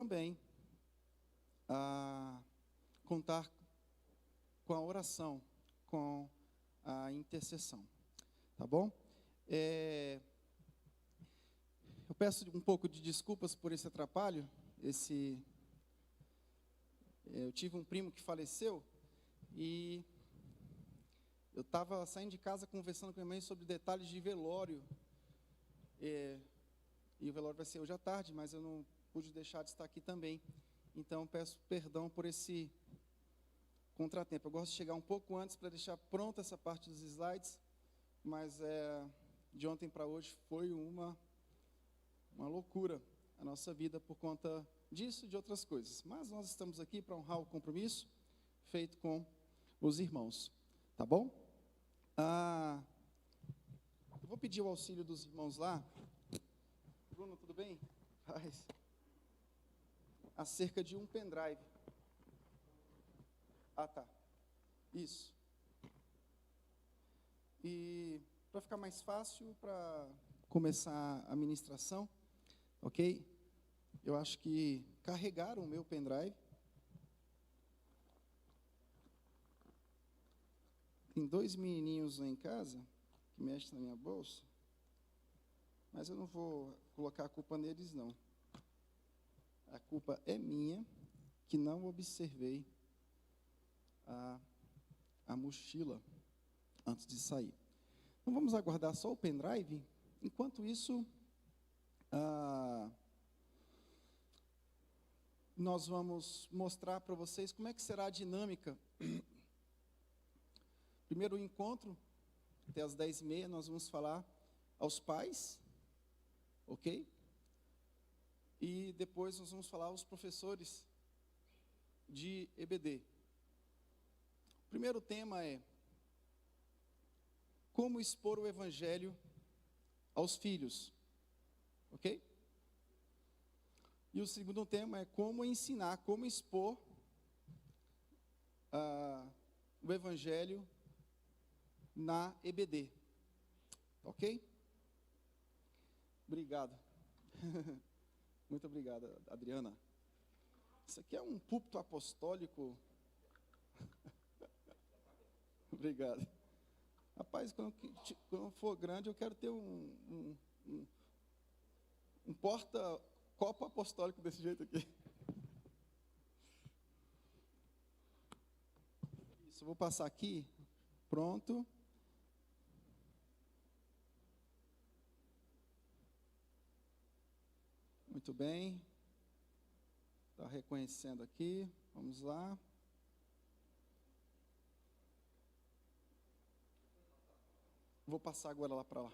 também contar com a oração, com a intercessão, tá bom? Eu peço um pouco de desculpas por esse atrapalho. Eu tive um primo que faleceu e eu estava saindo de casa conversando com a minha mãe sobre detalhes de velório. E o velório vai ser hoje à tarde, mas eu não pude deixar de estar aqui também. Então, peço perdão por esse contratempo. Eu gosto de chegar um pouco antes para deixar pronta essa parte dos slides, mas de ontem para hoje foi uma loucura a nossa vida por conta disso e de outras coisas. Mas nós estamos aqui para honrar o compromisso feito com os irmãos, tá bom? Eu vou pedir o auxílio dos irmãos lá. Bruno, tudo bem? Paz. Acerca de um pendrive. Tá. Isso. E para ficar mais fácil, para começar a ministração, ok? Eu acho que carregaram o meu pendrive. Tem 2 menininhos lá em casa que mexem na minha bolsa, mas eu não vou colocar a culpa neles, não. A culpa é minha, que não observei a mochila antes de sair. Então, vamos aguardar só o pendrive. Enquanto isso, nós vamos mostrar para vocês como é que será a dinâmica. Primeiro encontro, até às 10h30, nós vamos falar aos pais, ok? E depois nós vamos falar aos professores de EBD. O primeiro tema é como expor o Evangelho aos filhos, ok? E o segundo tema é como ensinar, como expor o Evangelho na EBD, ok? Obrigado. Muito obrigado, Adriana. Isso aqui é um púlpito apostólico. Obrigado. Rapaz, quando for grande, eu quero ter um porta-copo apostólico desse jeito aqui. Isso, eu vou passar aqui. Pronto. Muito bem. Está reconhecendo aqui. Vamos lá. Vou passar agora lá para lá.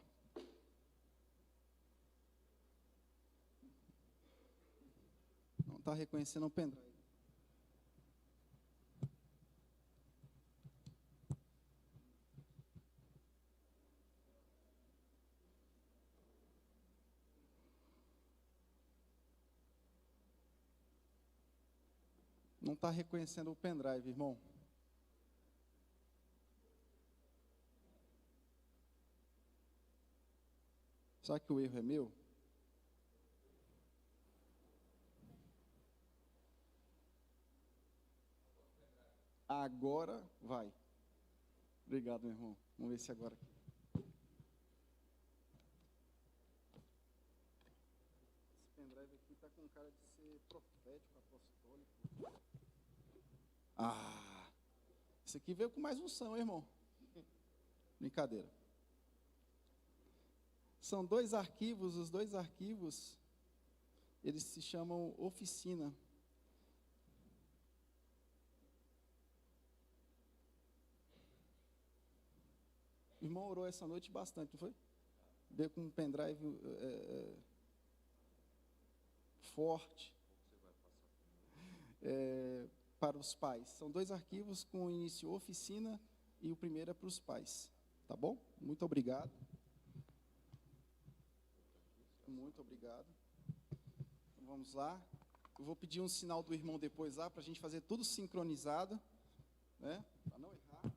Não está reconhecendo o pendrive. Não está reconhecendo o pendrive, irmão. Será que o erro é meu? Agora vai. Obrigado, meu irmão. Vamos ver se agora. Esse pendrive aqui está com cara de ser profético, apostólico. Esse aqui veio com mais unção, irmão. Brincadeira. São 2 arquivos, os 2 arquivos, eles se chamam oficina. O irmão orou essa noite bastante, não foi? Veio com um pendrive forte para os pais. São 2 arquivos com o início oficina e o primeiro é para os pais. Tá bom? Muito obrigado. Muito obrigado. Então, vamos lá. Eu vou pedir um sinal do irmão depois lá, para a gente fazer tudo sincronizado, né? Para não errar.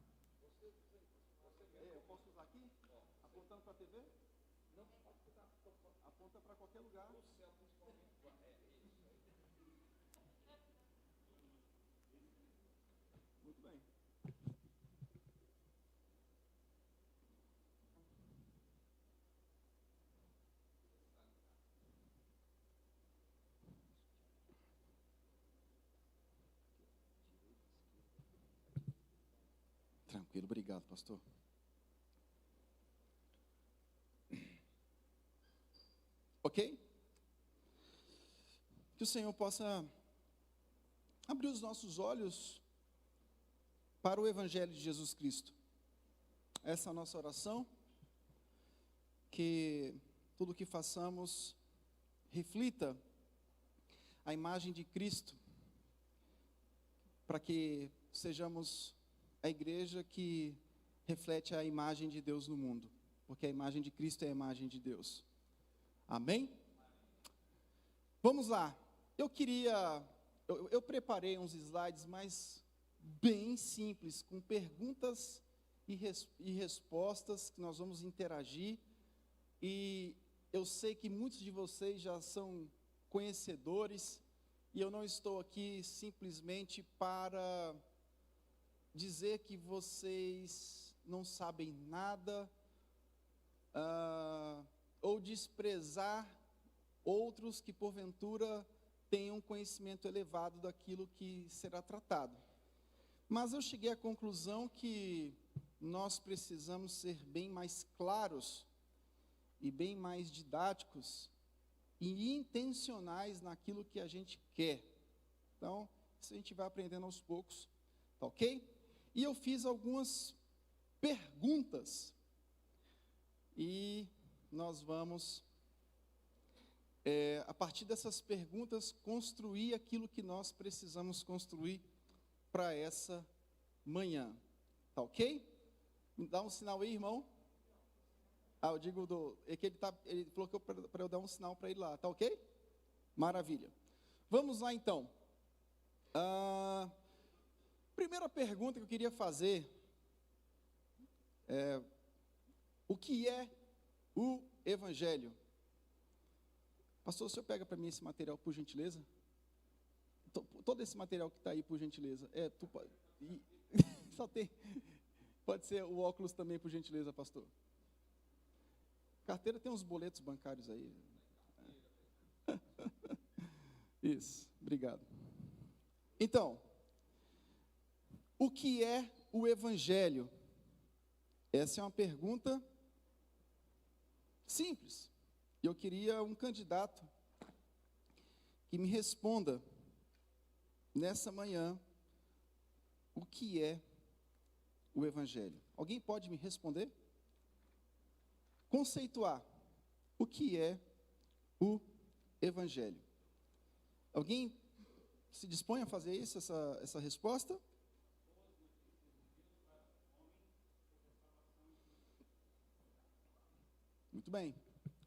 Eu posso usar aqui? Apontando para a TV? Não, aponta para qualquer lugar. Tranquilo, obrigado, pastor. Ok? Que o Senhor possa abrir os nossos olhos para o Evangelho de Jesus Cristo. Essa é a nossa oração, que tudo o que façamos reflita a imagem de Cristo, para que sejamos a igreja que reflete a imagem de Deus no mundo, porque a imagem de Cristo é a imagem de Deus. Amém? Vamos lá. Eu preparei uns slides mais bem simples, com perguntas e respostas que nós vamos interagir. E eu sei que muitos de vocês já são conhecedores, e eu não estou aqui simplesmente para dizer que vocês não sabem nada, ou desprezar outros que porventura tenham um conhecimento elevado daquilo que será tratado. Mas eu cheguei à conclusão que nós precisamos ser bem mais claros e bem mais didáticos e intencionais naquilo que a gente quer. Então, isso a gente vai aprendendo aos poucos, tá ok? E eu fiz algumas perguntas e nós vamos, a partir dessas perguntas, construir aquilo que nós precisamos construir para essa manhã, tá ok? Me dá um sinal aí, irmão. Eu digo, é que ele falou para eu dar um sinal para ele lá, tá ok? Maravilha. Vamos lá então. Primeira pergunta que eu queria fazer é: o que é o Evangelho? Pastor, o senhor pega para mim esse material, por gentileza? Todo esse material que está aí, por gentileza. Só tem. Pode ser o óculos também, por gentileza, pastor. Carteira tem uns boletos bancários aí. Isso, obrigado. Então, o que é o Evangelho? Essa é uma pergunta simples. Eu queria um candidato que me responda nessa manhã o que é o Evangelho. Alguém pode me responder? Conceituar o que é o Evangelho. Alguém se dispõe a fazer isso, essa resposta? Muito bem.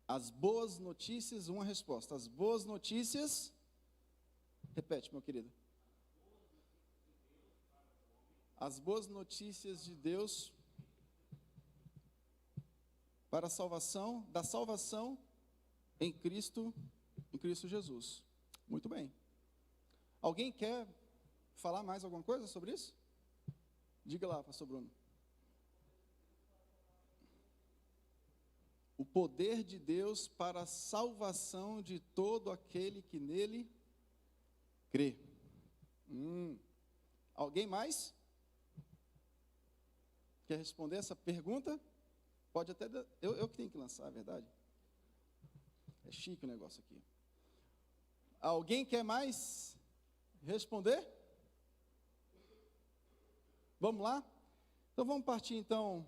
As boas notícias, uma resposta. As boas notícias, repete, meu querido. As boas notícias de Deus para a salvação, da salvação em Cristo Jesus. Muito bem. Alguém quer falar mais alguma coisa sobre isso? Diga lá, pastor Bruno. O poder de Deus para a salvação de todo aquele que nele crê. Alguém mais quer responder essa pergunta? Pode até, eu que tenho que lançar, é verdade? É chique o negócio aqui. Alguém quer mais responder? Vamos lá? Então vamos partir então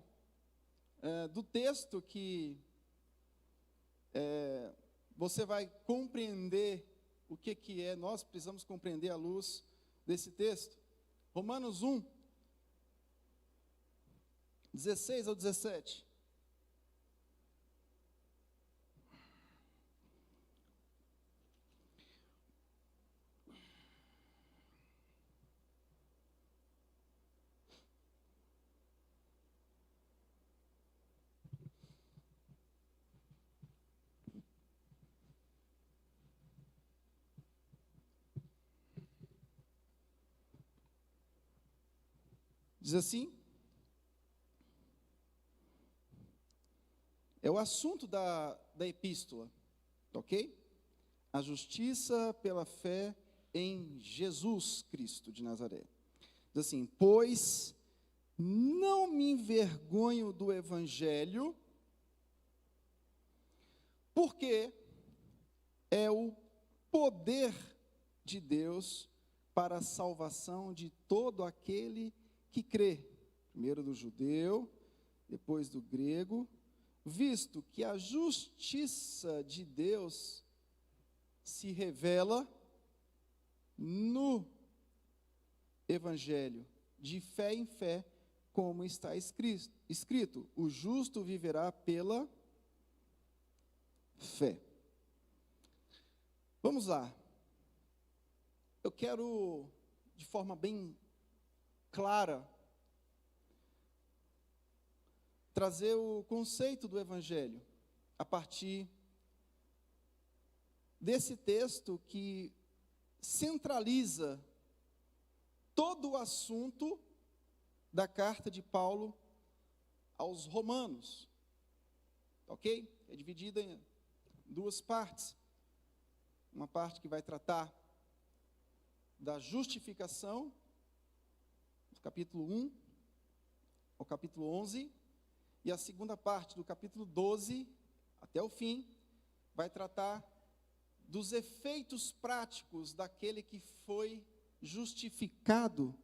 do texto que você vai compreender o que é, nós precisamos compreender à luz desse texto. Romanos 1, 16 ao 17. Diz assim, é o assunto da epístola, ok? A justiça pela fé em Jesus Cristo de Nazaré. Diz assim, pois não me envergonho do Evangelho, porque é o poder de Deus para a salvação de todo aquele que crê, primeiro do judeu, depois do grego, visto que a justiça de Deus se revela no Evangelho, de fé em fé, como está escrito, o justo viverá pela fé. Vamos lá. Eu quero, de forma bem clara, trazer o conceito do Evangelho a partir desse texto que centraliza todo o assunto da carta de Paulo aos Romanos, ok? É dividida em duas partes. Uma parte que vai tratar da justificação, do capítulo 1 ao capítulo 11, e a segunda parte, do capítulo 12 até o fim, vai tratar dos efeitos práticos daquele que foi justificado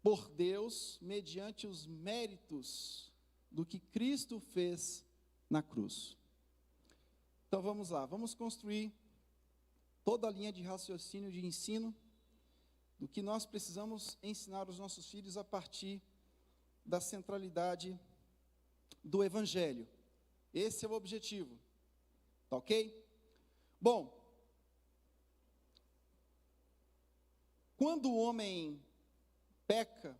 por Deus, mediante os méritos do que Cristo fez na cruz. Então vamos lá, vamos construir toda a linha de raciocínio, de ensino, do que nós precisamos ensinar os nossos filhos a partir da centralidade do Evangelho. Esse é o objetivo, tá ok? Bom, quando o homem peca,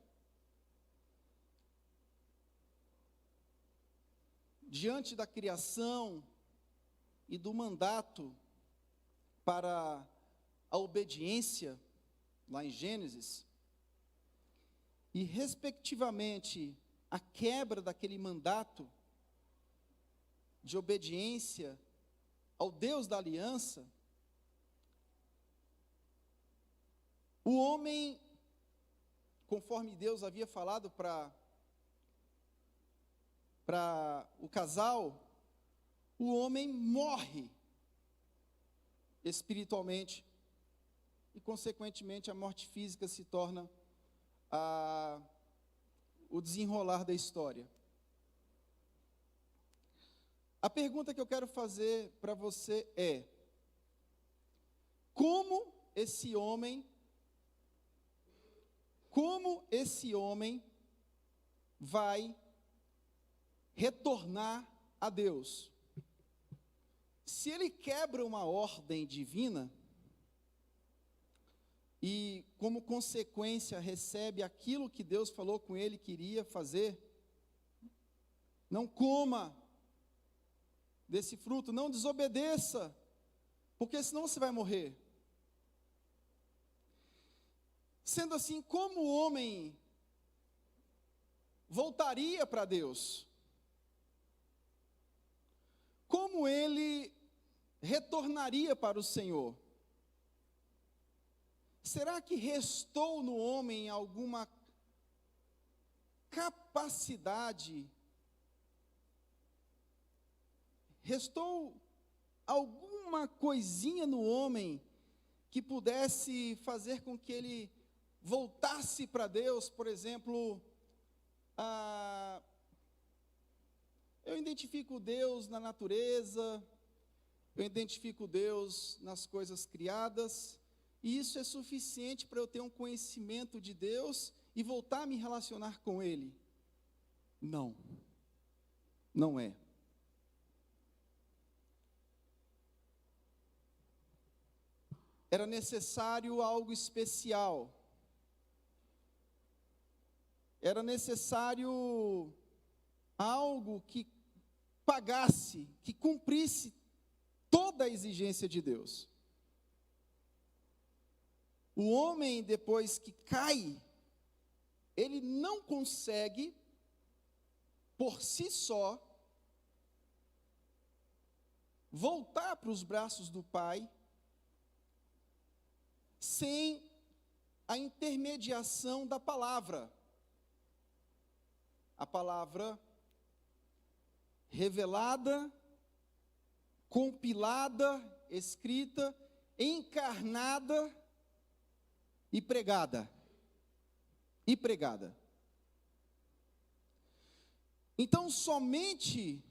diante da criação e do mandato para a obediência, lá em Gênesis, e respectivamente a quebra daquele mandato de obediência ao Deus da aliança, o homem, conforme Deus havia falado para o casal, o homem morre espiritualmente e, consequentemente, a morte física se torna o desenrolar da história. A pergunta que eu quero fazer para você é: como esse homem vai retornar a Deus? Se ele quebra uma ordem divina e, como consequência, recebe aquilo que Deus falou com ele que iria fazer, não coma desse fruto, não desobedeça, porque senão você vai morrer. Sendo assim, como o homem voltaria para Deus? Como ele retornaria para o Senhor? Será que restou no homem alguma capacidade? Restou alguma coisinha no homem que pudesse fazer com que ele voltasse para Deus? Por exemplo, eu identifico Deus na natureza, eu identifico Deus nas coisas criadas, e isso é suficiente para eu ter um conhecimento de Deus e voltar a me relacionar com Ele? Não, não é. Era necessário algo especial. Era necessário algo que pagasse, que cumprisse toda a exigência de Deus. O homem, depois que cai, ele não consegue, por si só, voltar para os braços do Pai, sem a intermediação da palavra. A palavra revelada, compilada, escrita, encarnada e pregada. Então, somente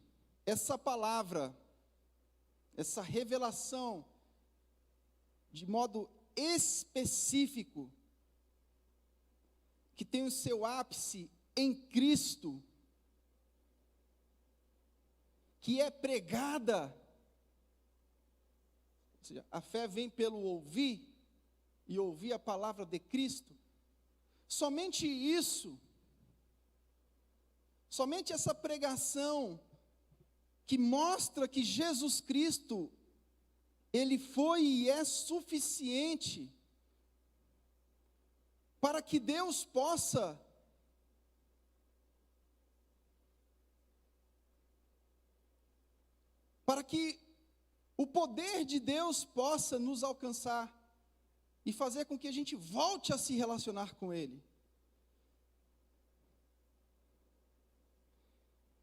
essa palavra, essa revelação, de modo específico, que tem o seu ápice em Cristo, que é pregada, ou seja, a fé vem pelo ouvir, e ouvir a palavra de Cristo, somente isso, somente essa pregação, que mostra que Jesus Cristo, Ele foi e é suficiente, para que Deus possa para que o poder de Deus possa nos alcançar e fazer com que a gente volte a se relacionar com Ele.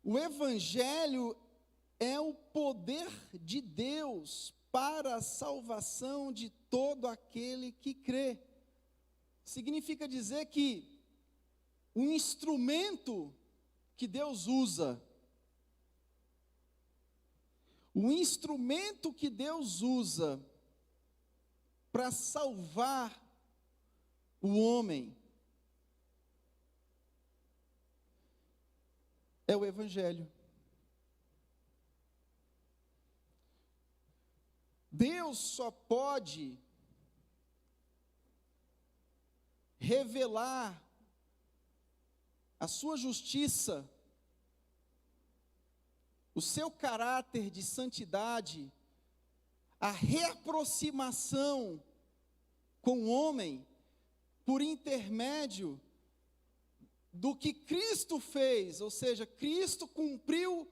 O Evangelho é o poder de Deus para a salvação de todo aquele que crê. Significa dizer que o instrumento que Deus usa, para salvar o homem é o Evangelho. Deus só pode revelar a sua justiça, o seu caráter de santidade, a reaproximação com o homem, por intermédio do que Cristo fez, ou seja, Cristo cumpriu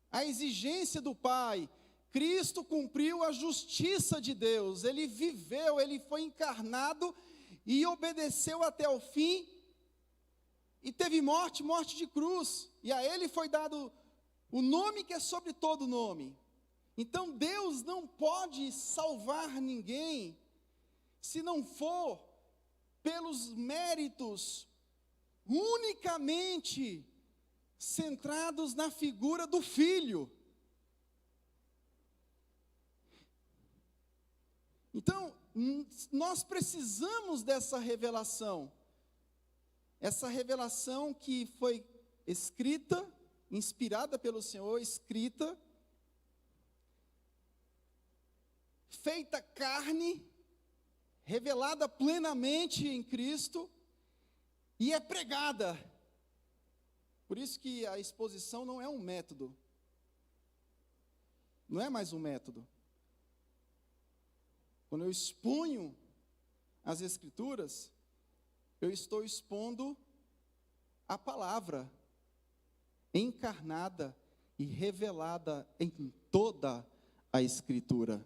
a exigência do Pai, Cristo cumpriu a justiça de Deus, Ele viveu, Ele foi encarnado e obedeceu até o fim, e teve morte de cruz, e a Ele foi dado o nome que é sobre todo nome. Então Deus não pode salvar ninguém, se não for pelos méritos unicamente centrados na figura do Filho. Então, nós precisamos dessa revelação. Essa revelação que foi escrita, inspirada pelo Senhor, escrita, feita carne, revelada plenamente em Cristo, e é pregada. Por isso que a exposição não é um método. Não é mais um método. Quando eu exponho as Escrituras, eu estou expondo a palavra encarnada e revelada em toda a Escritura.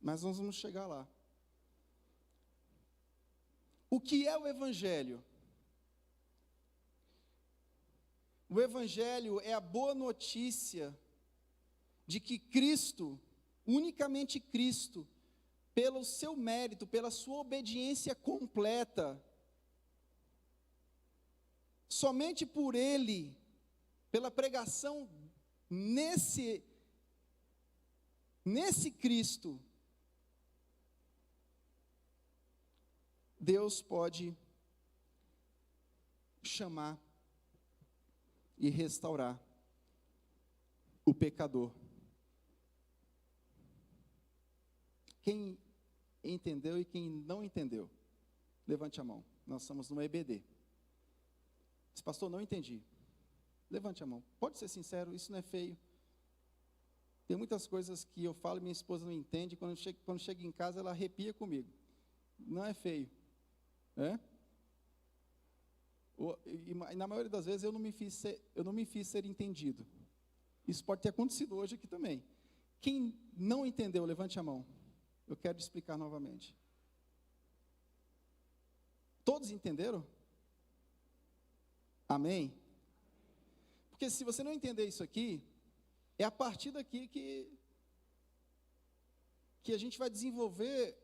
Mas nós vamos chegar lá. O que é o Evangelho? O Evangelho é a boa notícia de que Cristo, unicamente Cristo, pelo seu mérito, pela sua obediência completa, somente por Ele, pela pregação nesse Cristo, Deus pode chamar e restaurar o pecador. Quem entendeu e quem não entendeu, levante a mão. Nós estamos no EBD. Esse pastor, não entendi. Levante a mão. Pode ser sincero, isso não é feio. Tem muitas coisas que eu falo e minha esposa não entende. Quando chega em casa, ela arrepia comigo. Não é feio. E na maioria das vezes eu não me fiz ser entendido. Isso pode ter acontecido hoje aqui também. Quem não entendeu, levante a mão. Eu quero explicar novamente. Todos entenderam? Amém? Porque se você não entender isso aqui, é a partir daqui que a gente vai desenvolver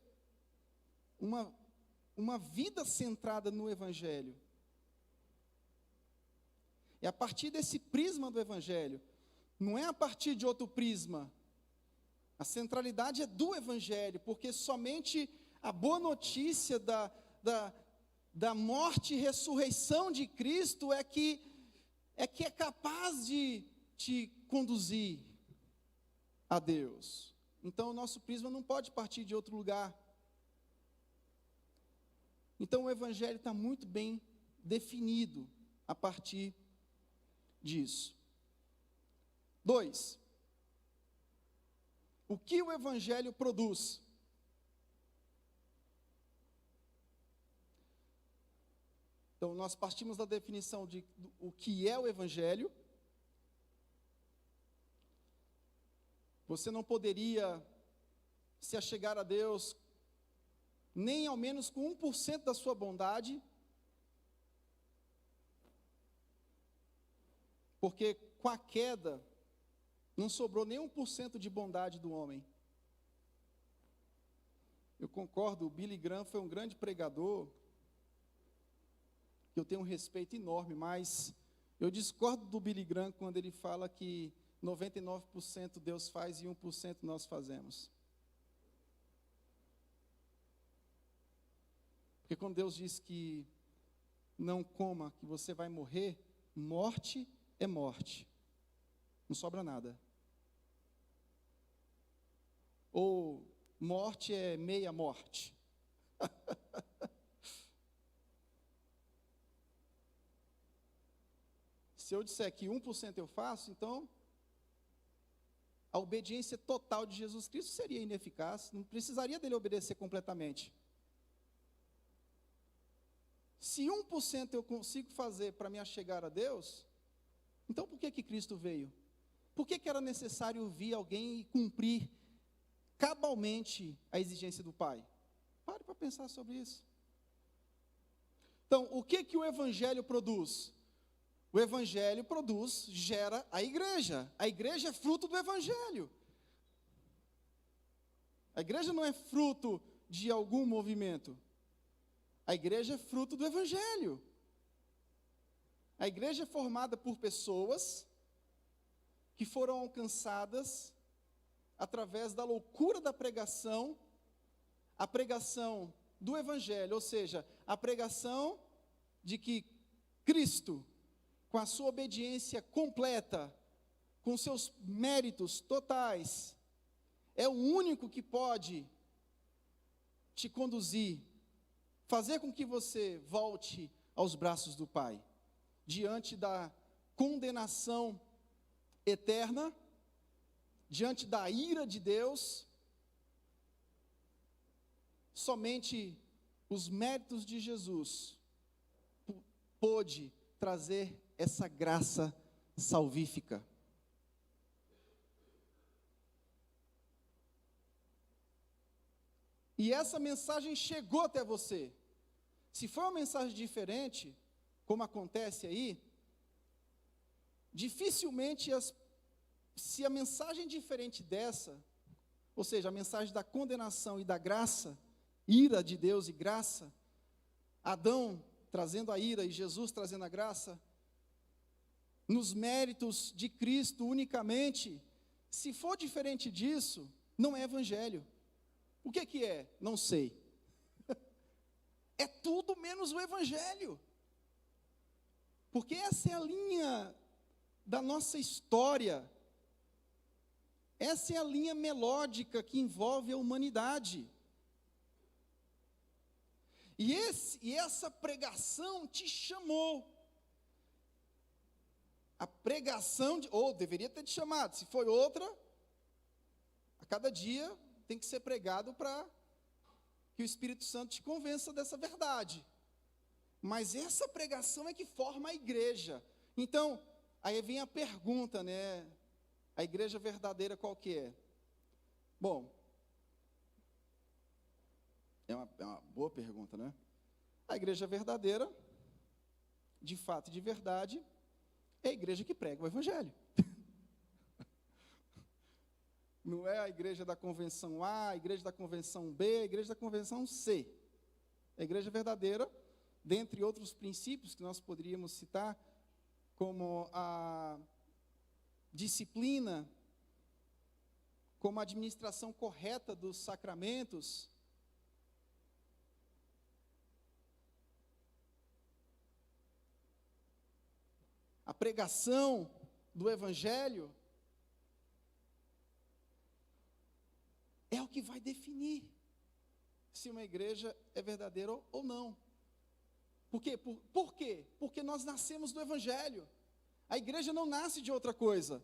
uma vida centrada no Evangelho. É a partir desse prisma do Evangelho, não é a partir de outro prisma. A centralidade é do Evangelho, porque somente a boa notícia da morte e ressurreição de Cristo é que é capaz de te conduzir a Deus. Então, o nosso prisma não pode partir de outro lugar. Então, o Evangelho está muito bem definido a partir disso. 2. O que o Evangelho produz? Então, nós partimos da definição de o que é o Evangelho. Você não poderia se achegar a Deus nem ao menos com 1% da sua bondade, porque com a queda não sobrou nem 1% de bondade do homem. Eu concordo, o Billy Graham foi um grande pregador, que eu tenho um respeito enorme, mas eu discordo do Billy Graham quando ele fala que 99% Deus faz e 1% nós fazemos. Porque quando Deus diz que não coma, que você vai morrer, morte é morte. Não sobra nada. Ou morte é meia morte. Se eu disser que 1% eu faço, então a obediência total de Jesus Cristo seria ineficaz, não precisaria dele obedecer completamente. Se 1% eu consigo fazer para me achegar a Deus, então por que Cristo veio? Por que era necessário vir alguém e cumprir cabalmente a exigência do Pai? Pare para pensar sobre isso. Então, o que o Evangelho produz? O Evangelho produz, gera a igreja. A igreja é fruto do Evangelho. A igreja não é fruto de algum movimento. A igreja é fruto do Evangelho. A igreja é formada por pessoas que foram alcançadas através da loucura da pregação, a pregação do Evangelho, ou seja, a pregação de que Cristo, com a sua obediência completa, com seus méritos totais, é o único que pode te conduzir, fazer com que você volte aos braços do Pai, diante da condenação eterna, diante da ira de Deus. Somente os méritos de Jesus pôde trazer essa graça salvífica. E essa mensagem chegou até você. Se for uma mensagem diferente, como acontece aí, dificilmente, se a mensagem diferente dessa, ou seja, a mensagem da condenação e da graça, ira de Deus e graça, Adão trazendo a ira e Jesus trazendo a graça, nos méritos de Cristo unicamente, se for diferente disso, não é evangelho. O que é? Não sei. É tudo menos o evangelho. Porque essa é a linha da nossa história. Essa é a linha melódica que envolve a humanidade. E essa pregação te chamou. A pregação, ou deveria ter te chamado, se foi outra, a cada dia tem que ser pregado para que o Espírito Santo te convença dessa verdade. Mas essa pregação é que forma a igreja. Então, aí vem a pergunta, né? A igreja verdadeira qual que é? Bom, é uma boa pergunta, né? A igreja verdadeira, de fato e de verdade, é a igreja que prega o evangelho. Não é a igreja da convenção A, a igreja da convenção B, a igreja da convenção C. A igreja verdadeira, dentre outros princípios que nós poderíamos citar, como a disciplina, como a administração correta dos sacramentos, a pregação do evangelho, é o que vai definir se uma igreja é verdadeira ou não. Por quê? Por quê? Porque nós nascemos do evangelho. A igreja não nasce de outra coisa.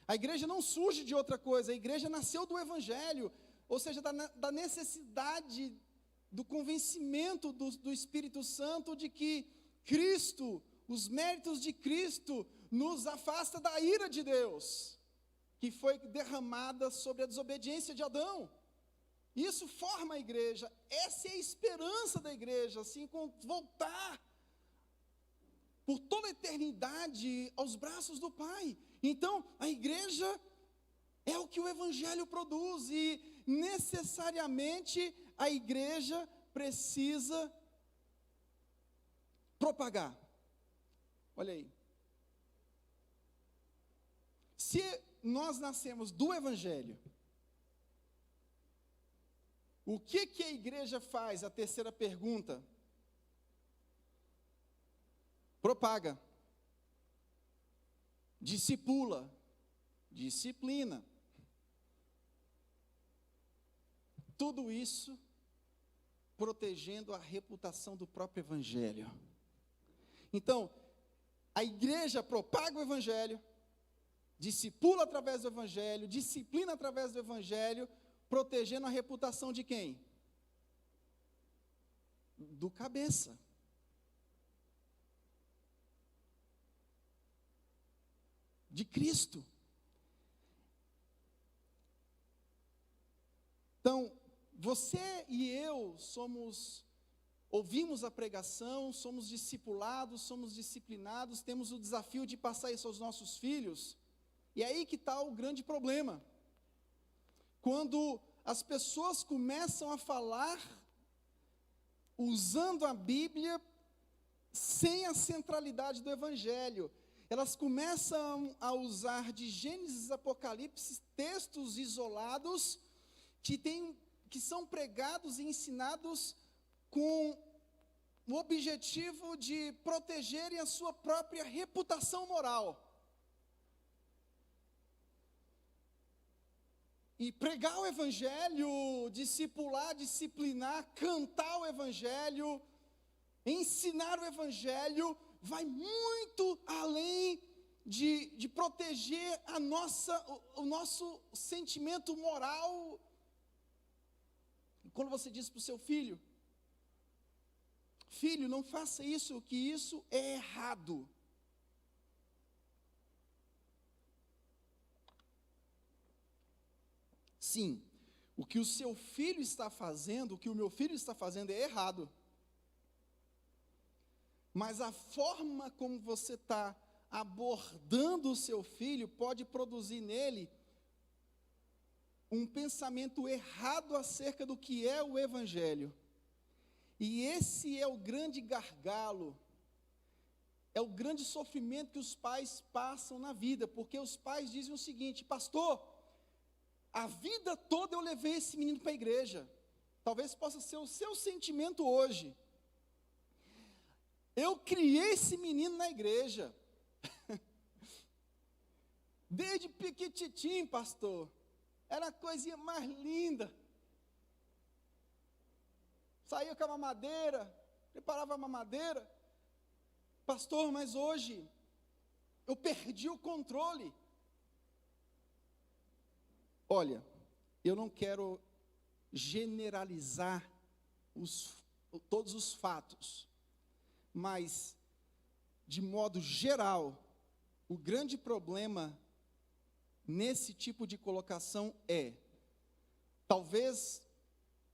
A igreja não surge de outra coisa. A igreja nasceu do evangelho, ou seja, da necessidade, do convencimento do Espírito Santo de que Cristo, os méritos de Cristo, nos afasta da ira de Deus, que foi derramada sobre a desobediência de Adão. Isso forma a igreja. Essa é a esperança da igreja, assim, voltar por toda a eternidade aos braços do Pai. Então, a igreja é o que o evangelho produz, e necessariamente a igreja precisa propagar. Olha aí. Se nós nascemos do evangelho, o que a igreja faz? A terceira pergunta. Propaga, discipula, disciplina. Tudo isso protegendo a reputação do próprio evangelho. Então, a igreja propaga o evangelho, discipula através do evangelho, disciplina através do evangelho, protegendo a reputação de quem? Do cabeça. De Cristo. Então, você e eu ouvimos a pregação, somos discipulados, somos disciplinados, temos o desafio de passar isso aos nossos filhos, e é aí que está o grande problema. Quando as pessoas começam a falar, usando a Bíblia, sem a centralidade do Evangelho, elas começam a usar de Gênesis e Apocalipse textos isolados, que são pregados e ensinados com o objetivo de protegerem a sua própria reputação moral. E pregar o evangelho, discipular, disciplinar, cantar o evangelho, ensinar o evangelho, vai muito além de proteger o nosso sentimento moral. Quando você diz para o seu filho, filho, não faça isso, que isso é errado. Sim, o que o seu filho está fazendo, o que o meu filho está fazendo é errado. Mas a forma como você está abordando o seu filho pode produzir nele um pensamento errado acerca do que é o evangelho. E esse é o grande gargalo, é o grande sofrimento que os pais passam na vida, porque os pais dizem o seguinte: pastor, a vida toda eu levei esse menino para a igreja. Talvez possa ser o seu sentimento hoje. Eu criei esse menino na igreja. Desde pequititinho, pastor. Era a coisinha mais linda. Saía com a mamadeira, preparava a mamadeira. Pastor, mas hoje eu perdi o controle. Olha, eu não quero generalizar todos os fatos, mas, de modo geral, o grande problema nesse tipo de colocação talvez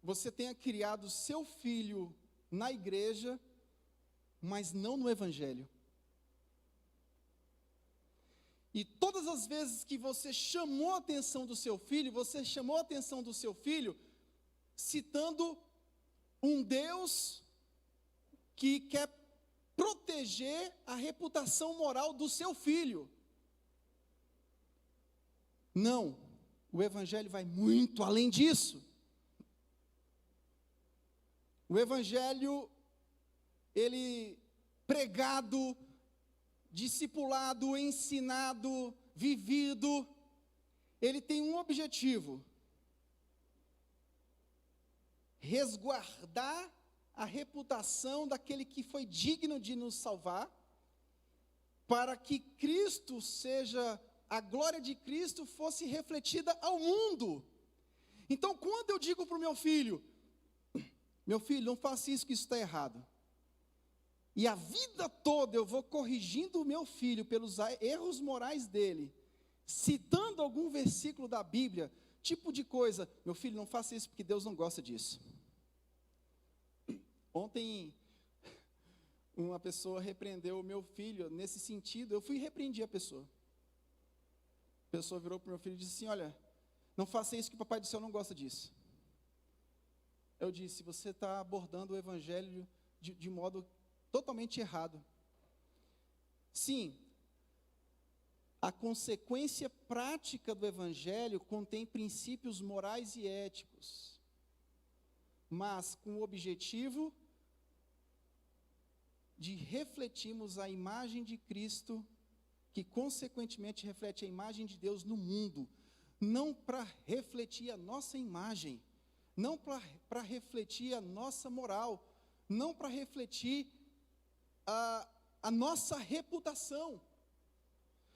você tenha criado seu filho na igreja, mas não no evangelho. E todas as vezes que você chamou a atenção do seu filho, você chamou a atenção do seu filho citando um Deus que quer proteger a reputação moral do seu filho. Não, o evangelho vai muito além disso. O evangelho, ele pregado, discipulado, ensinado, vivido, ele tem um objetivo: resguardar a reputação daquele que foi digno de nos salvar, para que Cristo seja, a glória de Cristo fosse refletida ao mundo. Então, quando eu digo para o meu filho, não faça isso, que isso está errado, e a vida toda eu vou corrigindo o meu filho pelos erros morais dele, citando algum versículo da Bíblia, tipo de coisa, meu filho, não faça isso porque Deus não gosta disso. Ontem, uma pessoa repreendeu o meu filho nesse sentido, eu fui e repreendi a pessoa. A pessoa virou para o meu filho e disse assim: olha, não faça isso que o papai do céu não gosta disso. Eu disse: você está abordando o evangelho de modo totalmente errado. Sim, a consequência prática do evangelho contém princípios morais e éticos, mas com o objetivo de refletirmos a imagem de Cristo, que consequentemente reflete a imagem de Deus no mundo, não para refletir a nossa imagem, não para refletir a nossa moral, não para refletir a nossa reputação.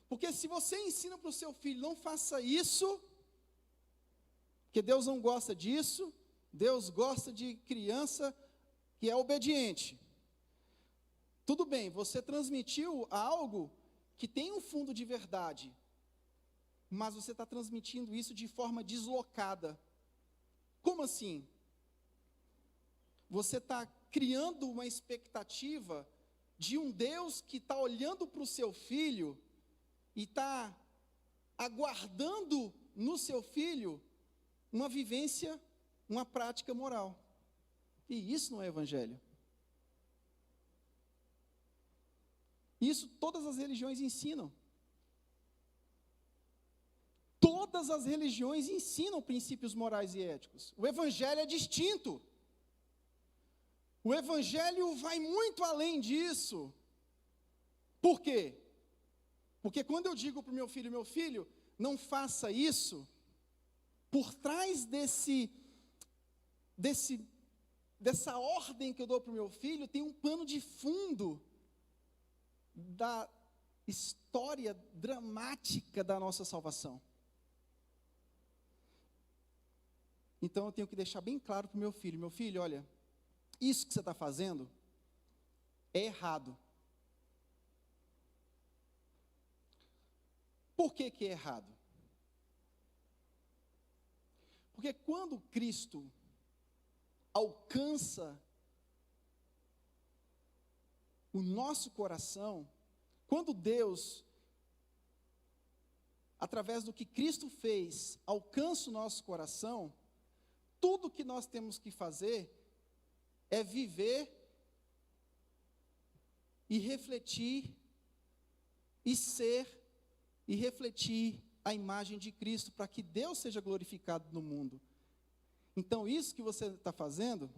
Porque se você ensina para o seu filho, não faça isso, porque Deus não gosta disso, Deus gosta de criança que é obediente. Tudo bem, você transmitiu algo que tem um fundo de verdade, mas você está transmitindo isso de forma deslocada. Como assim? Você está criando uma expectativa de um Deus que está olhando para o seu filho e está aguardando no seu filho uma vivência, uma prática moral. E isso não é evangelho. Isso todas as religiões ensinam. Todas as religiões ensinam princípios morais e éticos. O evangelho é distinto. O evangelho vai muito além disso. Por quê? Porque quando eu digo para o meu filho, não faça isso, por trás dessa ordem que eu dou para o meu filho, tem um pano de fundo da história dramática da nossa salvação. Então eu tenho que deixar bem claro para o meu filho, olha, isso que você está fazendo é errado. Por que é errado? Porque quando Cristo alcança o nosso coração, quando Deus, através do que Cristo fez, alcança o nosso coração, tudo que nós temos que fazer é viver e refletir e ser e refletir a imagem de Cristo, para que Deus seja glorificado no mundo. Então, isso que você está fazendo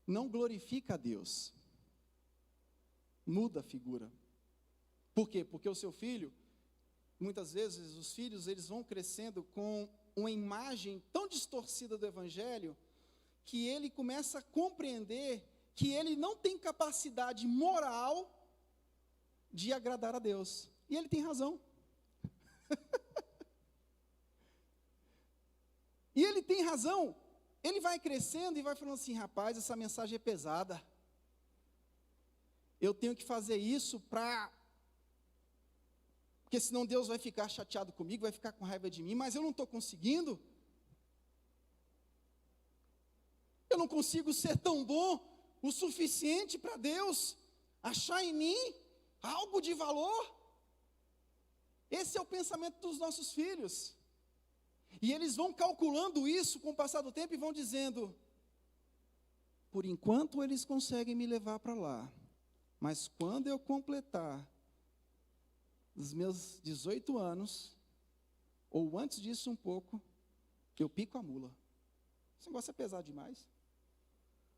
não glorifica a Deus. Muda a figura. Por quê? Porque o seu filho, muitas vezes os filhos, eles vão crescendo com uma imagem tão distorcida do evangelho, que ele começa a compreender que ele não tem capacidade moral de agradar a Deus. E ele tem razão. E ele tem razão. Ele vai crescendo e vai falando assim: rapaz, essa mensagem é pesada. Eu tenho que fazer isso porque senão Deus vai ficar chateado comigo, vai ficar com raiva de mim, mas eu não estou conseguindo. Eu não consigo ser tão bom o suficiente para Deus achar em mim algo de valor? Esse é o pensamento dos nossos filhos. E eles vão calculando isso com o passar do tempo e vão dizendo: por enquanto eles conseguem me levar para lá, mas quando eu completar os meus 18 anos, ou antes disso um pouco, eu pico a mula. Esse negócio é pesado demais.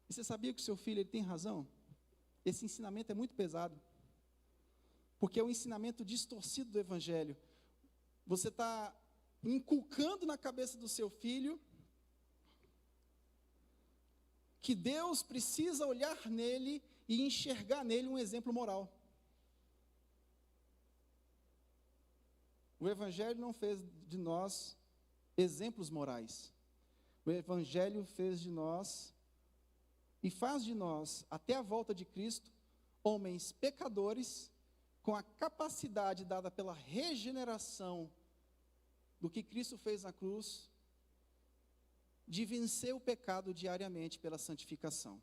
E você sabia que o seu filho ele tem razão? Esse ensinamento é muito pesado, porque é um ensinamento distorcido do Evangelho. Você está inculcando na cabeça do seu filho que Deus precisa olhar nele e enxergar nele um exemplo moral. O Evangelho não fez de nós exemplos morais. O Evangelho fez de nós e faz de nós, até a volta de Cristo, homens pecadores com a capacidade dada pela regeneração do que Cristo fez na cruz, de vencer o pecado diariamente pela santificação.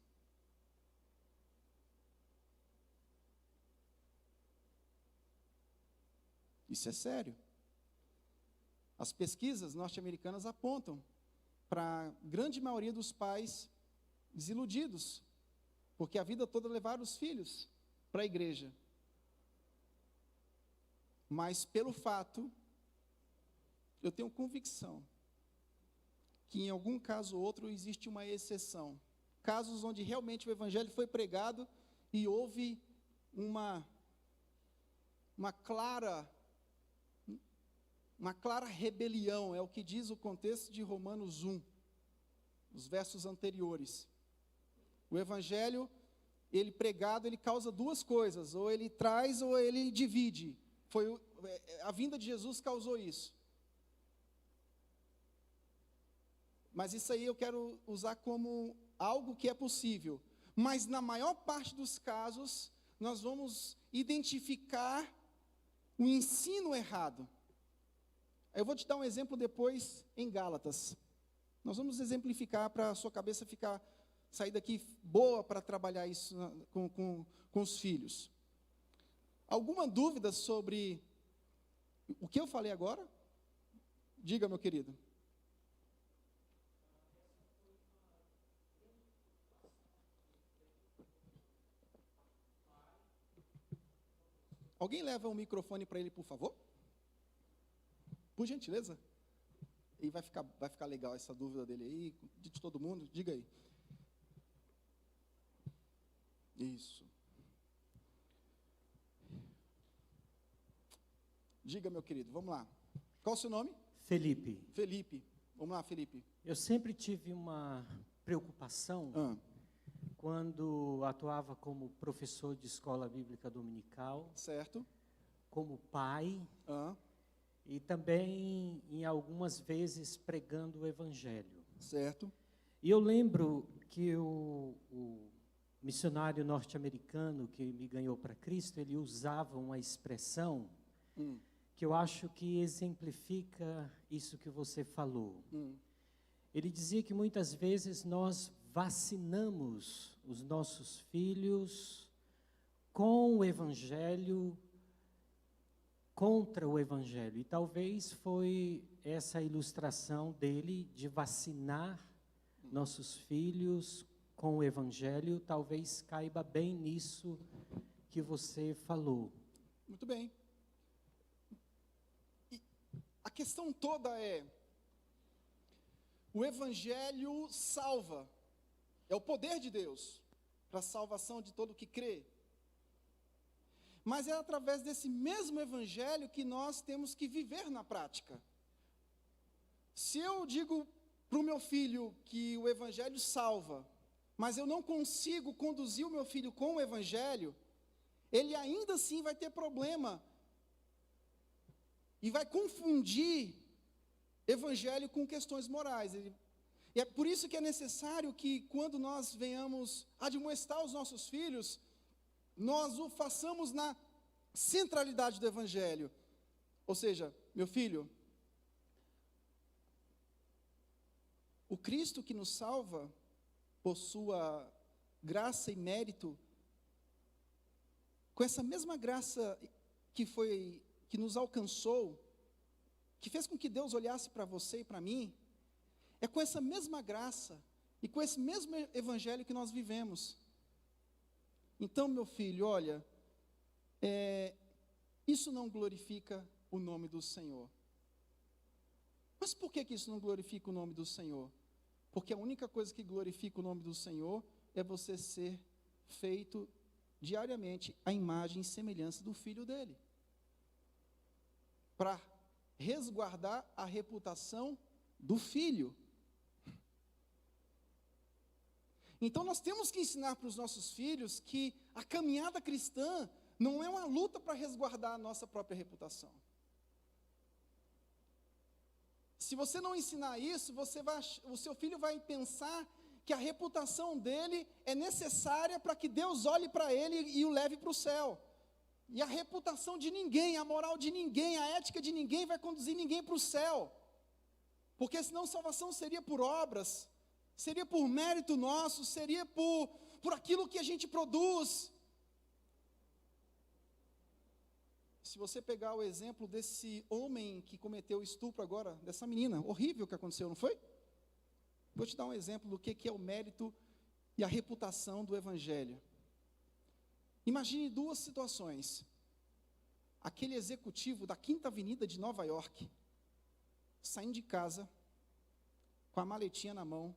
Isso é sério. As pesquisas norte-americanas apontam para a grande maioria dos pais desiludidos, porque a vida toda levaram os filhos para a igreja. Mas pelo fato, eu tenho convicção que em algum caso ou outro existe uma exceção. Casos onde realmente o Evangelho foi pregado e houve uma clara rebelião, é o que diz o contexto de Romanos 1, os versos anteriores. O Evangelho, ele pregado, ele causa duas coisas, ou ele traz ou ele divide. A vinda de Jesus causou isso. Mas isso aí eu quero usar como algo que é possível. Mas na maior parte dos casos, nós vamos identificar o ensino errado. Eu vou te dar um exemplo depois em Gálatas. Nós vamos exemplificar para a sua cabeça sair daqui boa para trabalhar isso com os filhos. Alguma dúvida sobre o que eu falei agora? Diga, meu querido. Alguém leva um microfone para ele, por favor? Por gentileza. E vai ficar legal essa dúvida dele aí, de todo mundo. Diga aí. Isso. Diga, meu querido, vamos lá. Qual o seu nome? Felipe. Felipe. Vamos lá, Felipe. Eu sempre tive uma preocupação quando atuava como professor de escola bíblica dominical. Certo. Como pai. E também, em algumas vezes, pregando o Evangelho. Certo. E eu lembro que o missionário norte-americano que me ganhou para Cristo, ele usava uma expressão que eu acho que exemplifica isso que você falou. Ele dizia que muitas vezes nós vacinamos os nossos filhos com o Evangelho, contra o Evangelho. E talvez foi essa a ilustração dele de vacinar nossos filhos com o Evangelho. Talvez caiba bem nisso que você falou. Muito bem. E a questão toda é: o Evangelho salva. É o poder de Deus para a salvação de todo o que crê. Mas é através desse mesmo Evangelho que nós temos que viver na prática. Se eu digo para o meu filho que o Evangelho salva, mas eu não consigo conduzir o meu filho com o Evangelho, ele ainda assim vai ter problema e vai confundir Evangelho com questões morais. E é por isso que é necessário que, quando nós venhamos admoestar os nossos filhos, nós o façamos na centralidade do Evangelho. Ou seja, meu filho, o Cristo que nos salva, por sua graça e mérito, com essa mesma graça que nos alcançou, que fez com que Deus olhasse para você e para mim, é com essa mesma graça e com esse mesmo evangelho que nós vivemos. Então, meu filho, olha, isso não glorifica o nome do Senhor. Mas por que isso não glorifica o nome do Senhor? Porque a única coisa que glorifica o nome do Senhor é você ser feito diariamente à imagem e semelhança do Filho dele, para resguardar a reputação do Filho. Então nós temos que ensinar para os nossos filhos que a caminhada cristã não é uma luta para resguardar a nossa própria reputação. Se você não ensinar isso, o seu filho vai pensar que a reputação dele é necessária para que Deus olhe para ele e o leve para o céu. E a reputação de ninguém, a moral de ninguém, a ética de ninguém vai conduzir ninguém para o céu. Porque senão salvação seria por obras, seria por mérito nosso, seria por aquilo que a gente produz. Se você pegar o exemplo desse homem que cometeu o estupro agora, dessa menina, horrível que aconteceu, não foi? Vou te dar um exemplo do que é o mérito e a reputação do Evangelho. Imagine duas situações. Aquele executivo da Quinta Avenida de Nova York, saindo de casa, com a maletinha na mão,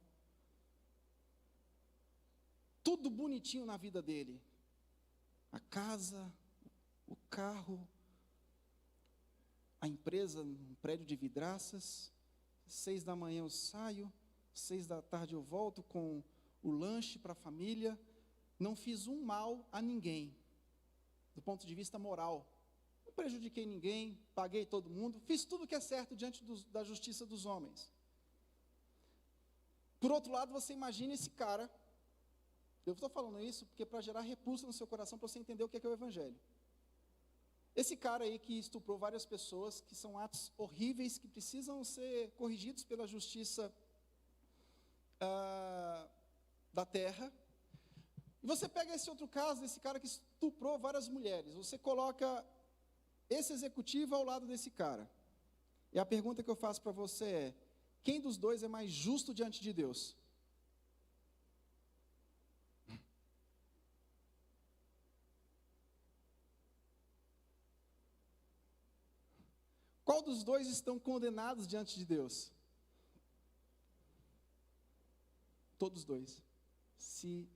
tudo bonitinho na vida dele. A casa, o carro, a empresa, um prédio de vidraças. 6 da manhã eu saio, 6 da tarde eu volto com o lanche para a família. Não fiz um mal a ninguém, do ponto de vista moral. Não prejudiquei ninguém, paguei todo mundo, fiz tudo o que é certo diante da justiça dos homens. Por outro lado, você imagina esse cara, eu estou falando isso porque para gerar repulsa no seu coração, para você entender o que é o Evangelho. Esse cara aí que estuprou várias pessoas, que são atos horríveis, que precisam ser corrigidos pela justiça da terra. E você pega esse outro caso, desse cara que estuprou várias mulheres, você coloca esse executivo ao lado desse cara. E a pergunta que eu faço para você é: quem dos dois é mais justo diante de Deus? Qual dos dois estão condenados diante de Deus? Todos dois. Se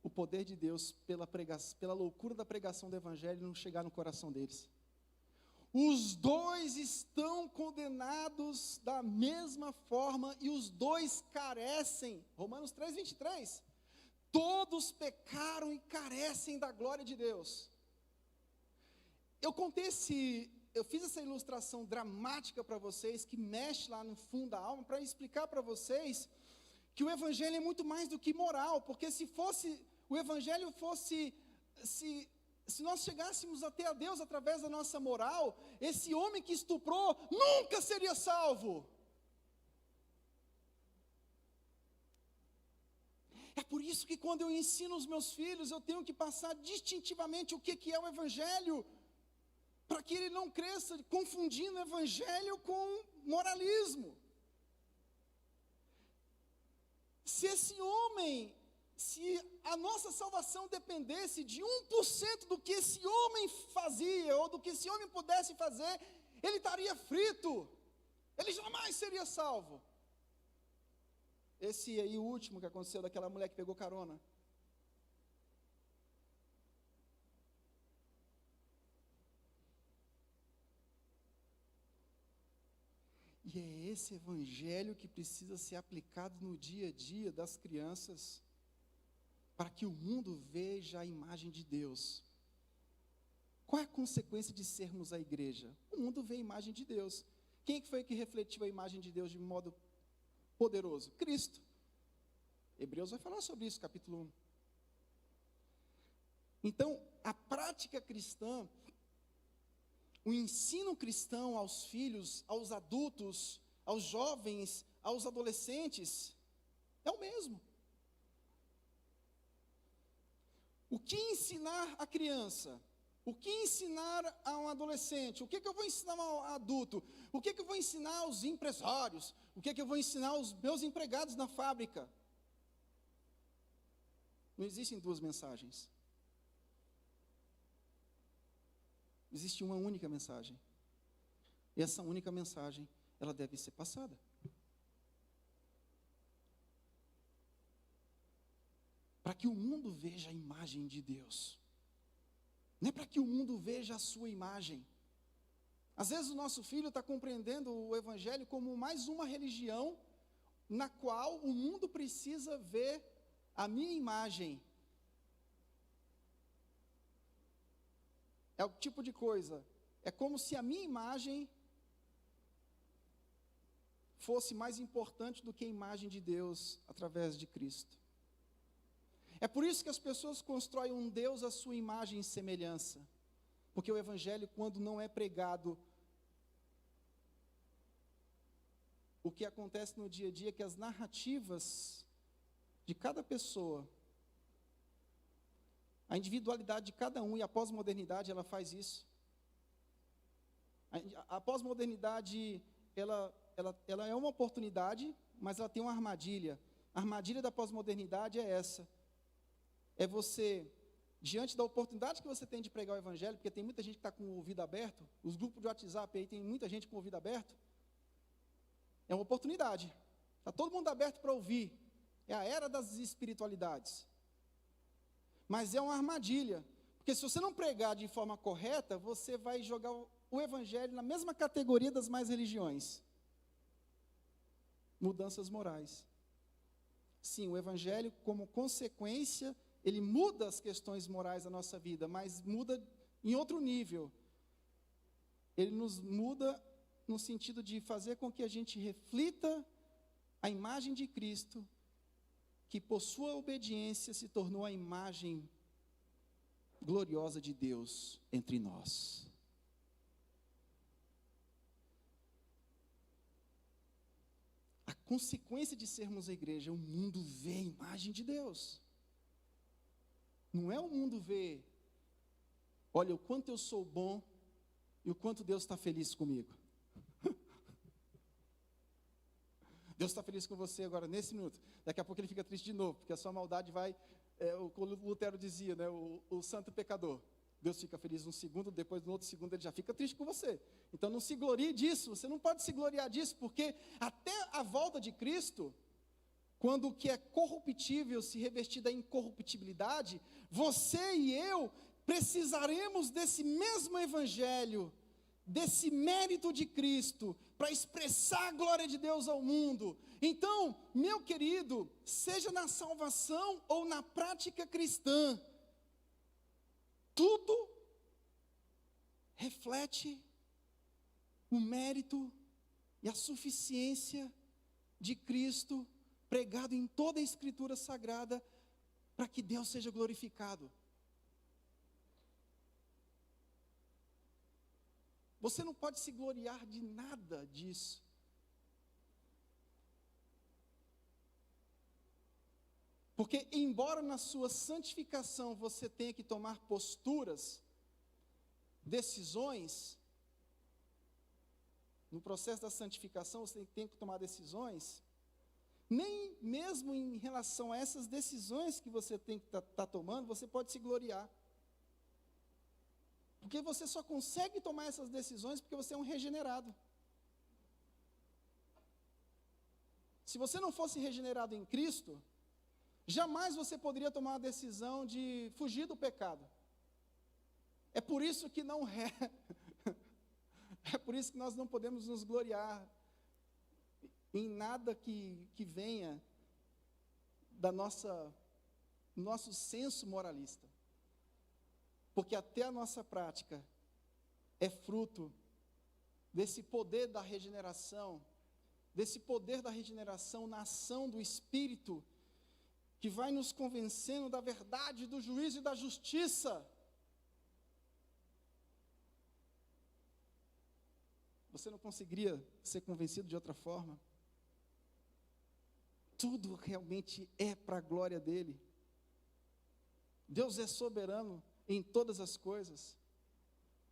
o poder de Deus, pela loucura da pregação do Evangelho, não chegar no coração deles. Os dois estão condenados da mesma forma e os dois carecem. Romanos 3:23. Todos pecaram e carecem da glória de Deus. Eu fiz essa ilustração dramática para vocês, que mexe lá no fundo da alma, para explicar para vocês que o Evangelho é muito mais do que moral, porque se o Evangelho fosse, se nós chegássemos até a Deus através da nossa moral, esse homem que estuprou nunca seria salvo. É por isso que quando eu ensino os meus filhos, eu tenho que passar distintivamente o que é o Evangelho, para que ele não cresça confundindo o Evangelho com moralismo. Se a nossa salvação dependesse de 1% do que esse homem fazia, ou do que esse homem pudesse fazer, ele estaria frito, ele jamais seria salvo. Esse aí, o último que aconteceu, daquela mulher que pegou carona. E é esse Evangelho que precisa ser aplicado no dia a dia das crianças, para que o mundo veja a imagem de Deus. Qual é a consequência de sermos a igreja? O mundo vê a imagem de Deus. Quem foi que refletiu a imagem de Deus de modo poderoso? Cristo. Hebreus vai falar sobre isso, capítulo 1. Então, a prática cristã, o ensino cristão aos filhos, aos adultos, aos jovens, aos adolescentes, é o mesmo. O que ensinar a criança? O que ensinar a um adolescente? O que eu vou ensinar a um adulto? O que eu vou ensinar aos empresários? O que eu vou ensinar aos meus empregados na fábrica? Não existem duas mensagens. Existe uma única mensagem. E essa única mensagem, ela deve ser passada. Para que o mundo veja a imagem de Deus. Não é para que o mundo veja a sua imagem. Às vezes o nosso filho está compreendendo o Evangelho como mais uma religião na qual o mundo precisa ver a minha imagem. É o tipo de coisa, é como se a minha imagem fosse mais importante do que a imagem de Deus através de Cristo. É por isso que as pessoas constroem um Deus à sua imagem e semelhança. Porque o Evangelho, quando não é pregado, o que acontece no dia a dia é que as narrativas de cada pessoa, a individualidade de cada um, e a pós-modernidade, ela faz isso. A pós-modernidade, ela é uma oportunidade, mas ela tem uma armadilha. A armadilha da pós-modernidade é essa. É você, diante da oportunidade que você tem de pregar o Evangelho, porque tem muita gente que está com o ouvido aberto, os grupos de WhatsApp aí tem muita gente com o ouvido aberto, é uma oportunidade, está todo mundo aberto para ouvir, é a era das espiritualidades, mas é uma armadilha, porque se você não pregar de forma correta, você vai jogar o Evangelho na mesma categoria das mais religiões, mudanças morais. Sim, o Evangelho como consequência, ele muda as questões morais da nossa vida, mas muda em outro nível. Ele nos muda no sentido de fazer com que a gente reflita a imagem de Cristo, que por sua obediência se tornou a imagem gloriosa de Deus entre nós. A consequência de sermos a igreja é o mundo ver a imagem de Deus. Não é o mundo ver, olha o quanto eu sou bom e o quanto Deus está feliz comigo. Deus está feliz com você agora, nesse minuto. Daqui a pouco ele fica triste de novo, porque a sua maldade vai, o Lutero dizia, né, o santo pecador. Deus fica feliz um segundo, depois no outro segundo ele já fica triste com você. Então não se glorie disso, você não pode se gloriar disso, porque até a volta de Cristo, quando o que é corruptível se revestir da incorruptibilidade, você e eu precisaremos desse mesmo Evangelho, desse mérito de Cristo, para expressar a glória de Deus ao mundo. Então, meu querido, seja na salvação ou na prática cristã, tudo reflete o mérito e a suficiência de Cristo, pregado em toda a Escritura Sagrada, para que Deus seja glorificado. Você não pode se gloriar de nada disso. Porque, embora na sua santificação você tenha que tomar posturas, decisões, no processo da santificação você tem que tomar decisões, nem mesmo em relação a essas decisões que você tem que estar tomando, você pode se gloriar. Porque você só consegue tomar essas decisões porque você é um regenerado. Se você não fosse regenerado em Cristo, jamais você poderia tomar a decisão de fugir do pecado. É por isso que não é. É por isso que nós não podemos nos gloriar em nada que venha da nosso senso moralista. Porque até a nossa prática é fruto desse poder da regeneração, na ação do Espírito, que vai nos convencendo da verdade, do juízo e da justiça. Você não conseguiria ser convencido de outra forma? Tudo realmente é para a glória dele. Deus é soberano em todas as coisas,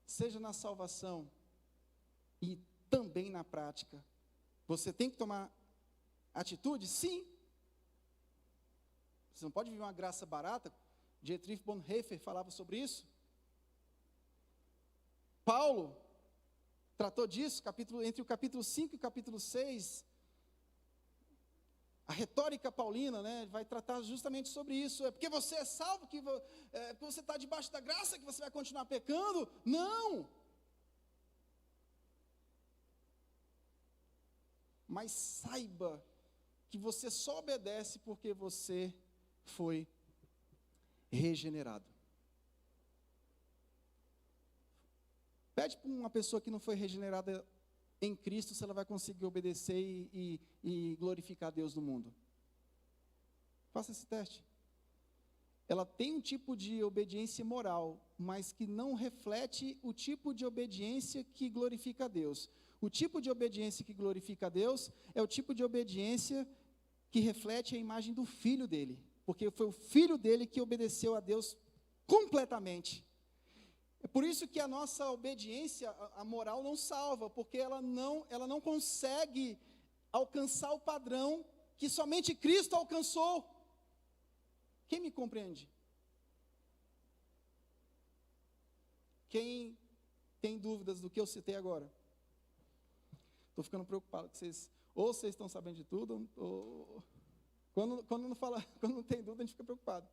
seja na salvação e também na prática. Você tem que tomar atitude? Sim. Você não pode viver uma graça barata. Dietrich Bonhoeffer falava sobre isso. Paulo tratou disso, entre o capítulo 5 e o capítulo 6. A retórica paulina, né, vai tratar justamente sobre isso. É porque você é salvo, porque você está debaixo da graça, que você vai continuar pecando? Não! Mas saiba que você só obedece porque você foi regenerado. Pede para uma pessoa que não foi regenerada em Cristo se ela vai conseguir obedecer e glorificar a Deus no mundo. Faça esse teste. Ela tem um tipo de obediência moral, mas que não reflete o tipo de obediência que glorifica a Deus. O tipo de obediência que glorifica a Deus é o tipo de obediência que reflete a imagem do Filho dele, porque foi o Filho dele que obedeceu a Deus completamente. É por isso que a nossa obediência, a moral não salva, porque ela não consegue alcançar o padrão que somente Cristo alcançou. Quem me compreende? Quem tem dúvidas do que eu citei agora? Estou ficando preocupado com vocês. Ou vocês estão sabendo de tudo, ou quando não tem dúvida, a gente fica preocupado.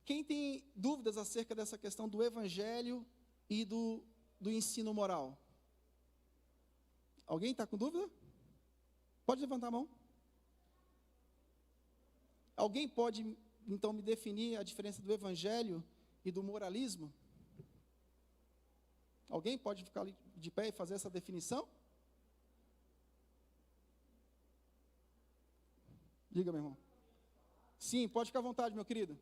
Quem tem dúvidas acerca dessa questão do evangelho e do ensino moral? Alguém está com dúvida? Pode levantar a mão. Alguém pode, então, me definir a diferença do evangelho e do moralismo? Alguém pode ficar ali de pé e fazer essa definição? Diga, meu irmão. Sim, pode ficar à vontade, meu querido.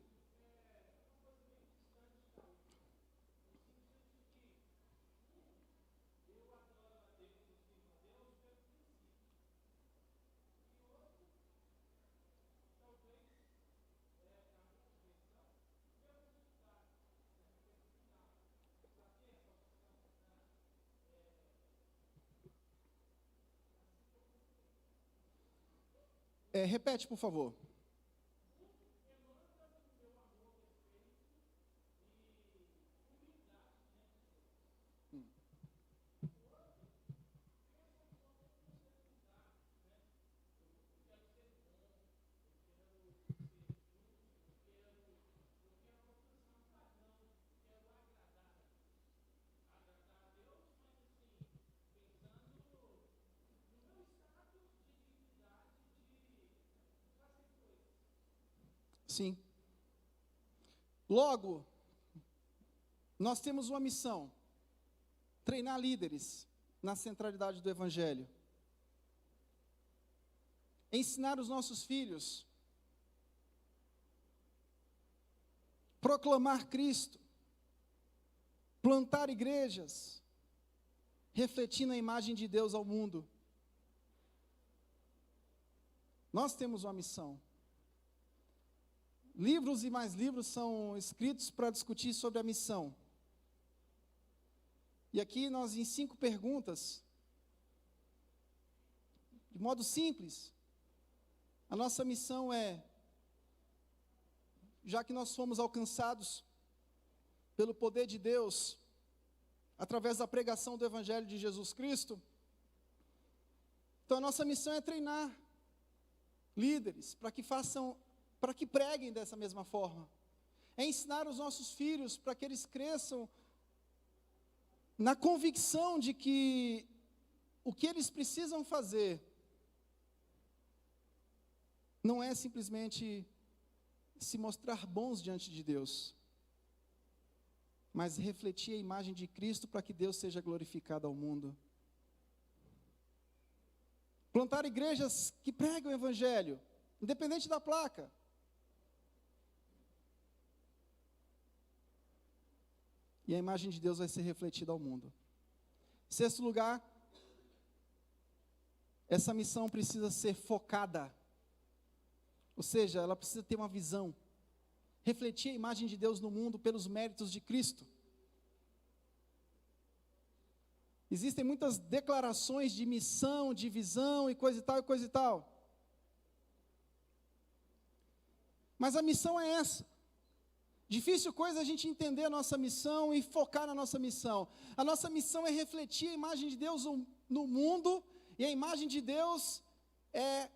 Repete, por favor. Sim. Logo, nós temos uma missão: treinar líderes na centralidade do evangelho. Ensinar os nossos filhos. Proclamar Cristo. Plantar igrejas. Refletindo a imagem de Deus ao mundo. Nós temos uma missão. Livros e mais livros são escritos para discutir sobre a missão. E aqui nós, em 5 perguntas, de modo simples, a nossa missão é, já que nós fomos alcançados pelo poder de Deus, através da pregação do Evangelho de Jesus Cristo, então a nossa missão é treinar líderes para que preguem dessa mesma forma. É ensinar os nossos filhos para que eles cresçam na convicção de que o que eles precisam fazer não é simplesmente se mostrar bons diante de Deus, mas refletir a imagem de Cristo para que Deus seja glorificado ao mundo. Plantar igrejas que pregam o Evangelho, independente da placa. E a imagem de Deus vai ser refletida ao mundo. 6º lugar, essa missão precisa ser focada. Ou seja, ela precisa ter uma visão. refletir a imagem de Deus no mundo pelos méritos de Cristo. Existem muitas declarações de missão, de visão e coisa e tal, e coisa e tal. Mas a missão é essa. Difícil coisa é a gente entender a nossa missão e focar na nossa missão. A nossa missão é refletir a imagem de Deus no mundo, e a imagem de Deus é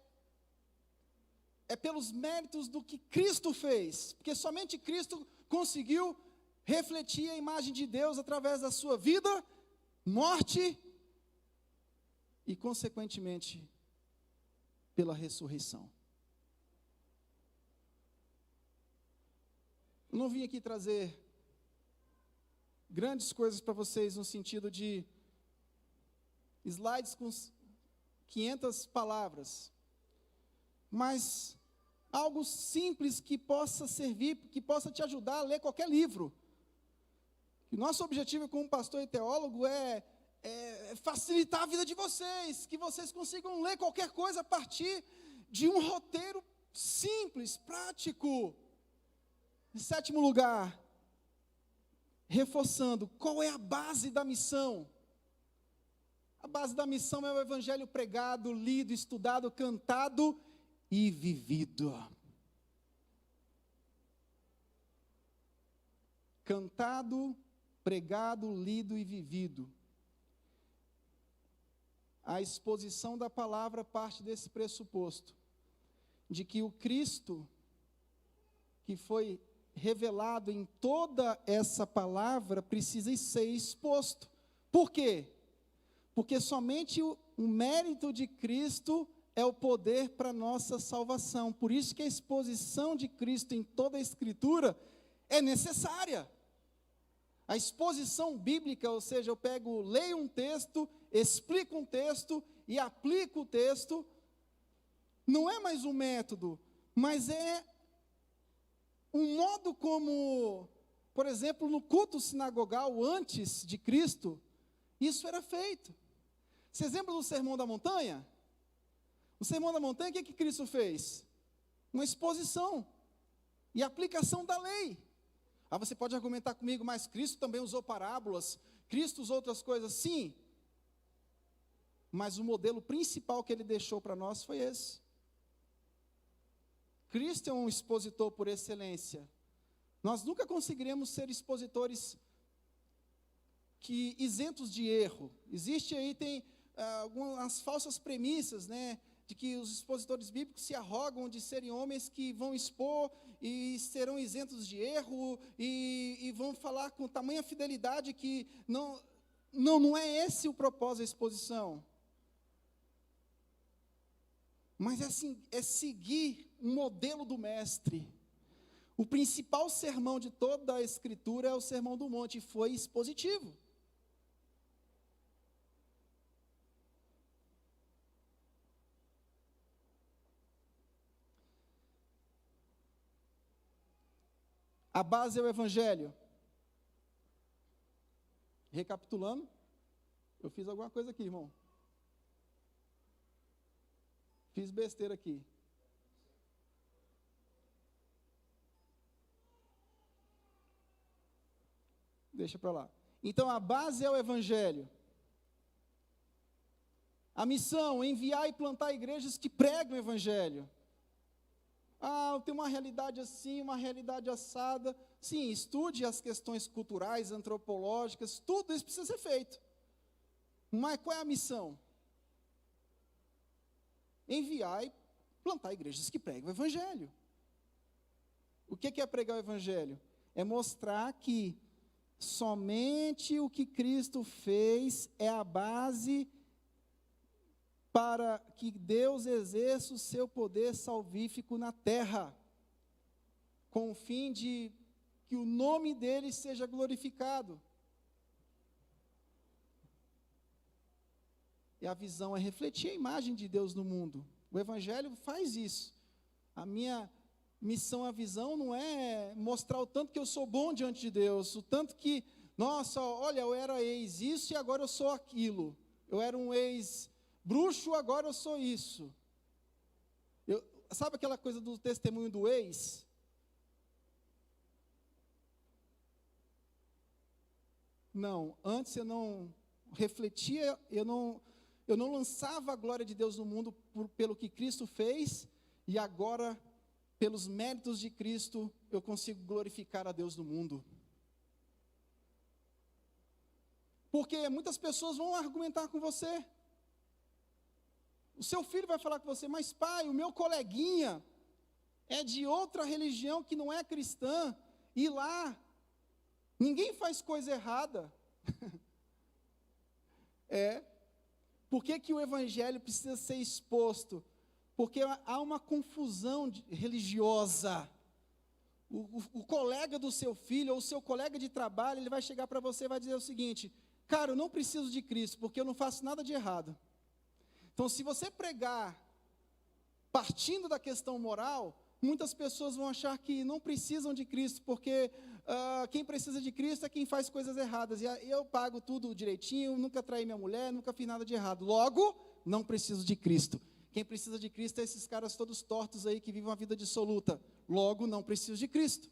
pelos méritos do que Cristo fez, porque somente Cristo conseguiu refletir a imagem de Deus através da sua vida, morte e, consequentemente, pela ressurreição. Eu não vim aqui trazer grandes coisas para vocês no sentido de slides com 500 palavras, mas algo simples que possa servir, que possa te ajudar a ler qualquer livro. E nosso objetivo como pastor e teólogo é facilitar a vida de vocês, que vocês consigam ler qualquer coisa a partir de um roteiro simples, prático. Em sétimo lugar, reforçando, qual é a base da missão? A base da missão é o evangelho pregado, lido, estudado, cantado e vivido. Cantado, pregado, lido e vivido. A exposição da palavra parte desse pressuposto, de que o Cristo, que foi revelado em toda essa palavra, precisa ser exposto. Por quê? Porque somente o mérito de Cristo é o poder para a nossa salvação. Por isso que a exposição de Cristo em toda a Escritura é necessária. A exposição bíblica, ou seja, eu leio um texto, explico um texto e aplico o texto, não é mais um método, mas é um modo como, por exemplo, no culto sinagogal antes de Cristo, isso era feito. Vocês lembram do Sermão da Montanha? O Sermão da Montanha, o que Cristo fez? Uma exposição e aplicação da lei. Você pode argumentar comigo, mas Cristo também usou parábolas, Cristo usou outras coisas, sim. Mas o modelo principal que ele deixou para nós foi esse. Cristo é um expositor por excelência. Nós nunca conseguiremos ser expositores isentos de erro. Existe aí, tem algumas falsas premissas, né, de que os expositores bíblicos se arrogam de serem homens que vão expor e serão isentos de erro e vão falar com tamanha fidelidade que não é esse o propósito da exposição. Mas é seguir um modelo do mestre. O principal sermão de toda a Escritura é o Sermão do Monte, e foi expositivo. A base é o Evangelho. Recapitulando, eu fiz alguma coisa aqui, irmão. Fiz besteira aqui. Deixa para lá. Então, a base é o Evangelho. A missão, enviar e plantar igrejas que pregam o Evangelho. Tem uma realidade assim, uma realidade assada. Sim, estude as questões culturais, antropológicas, tudo isso precisa ser feito. Mas qual é a missão? Enviar e plantar igrejas que pregam o Evangelho. O que é pregar o Evangelho? É mostrar que somente o que Cristo fez é a base para que Deus exerça o seu poder salvífico na terra, com o fim de que o nome dele seja glorificado. E a visão é refletir a imagem de Deus no mundo. O Evangelho faz isso. A minha missão, a visão, não é mostrar o tanto que eu sou bom diante de Deus, o tanto que, nossa, olha, eu era ex isso e agora eu sou aquilo. Eu era um ex bruxo, agora eu sou isso. Sabe aquela coisa do testemunho do ex? Não, antes eu não refletia, eu não lançava a glória de Deus no mundo pelo que Cristo fez, e agora, pelos méritos de Cristo, eu consigo glorificar a Deus no mundo. Porque muitas pessoas vão argumentar com você. O seu filho vai falar com você, mas pai, o meu coleguinha é de outra religião que não é cristã, e lá ninguém faz coisa errada. Por que o evangelho precisa ser exposto? Porque há uma confusão religiosa. O colega do seu filho, ou o seu colega de trabalho, ele vai chegar para você e vai dizer o seguinte: cara, eu não preciso de Cristo, porque eu não faço nada de errado. Então, se você pregar partindo da questão moral, muitas pessoas vão achar que não precisam de Cristo, porque quem precisa de Cristo é quem faz coisas erradas. E eu pago tudo direitinho, nunca traí minha mulher, nunca fiz nada de errado. Logo, não preciso de Cristo. Quem precisa de Cristo é esses caras todos tortos aí que vivem uma vida dissoluta. Logo, não preciso de Cristo.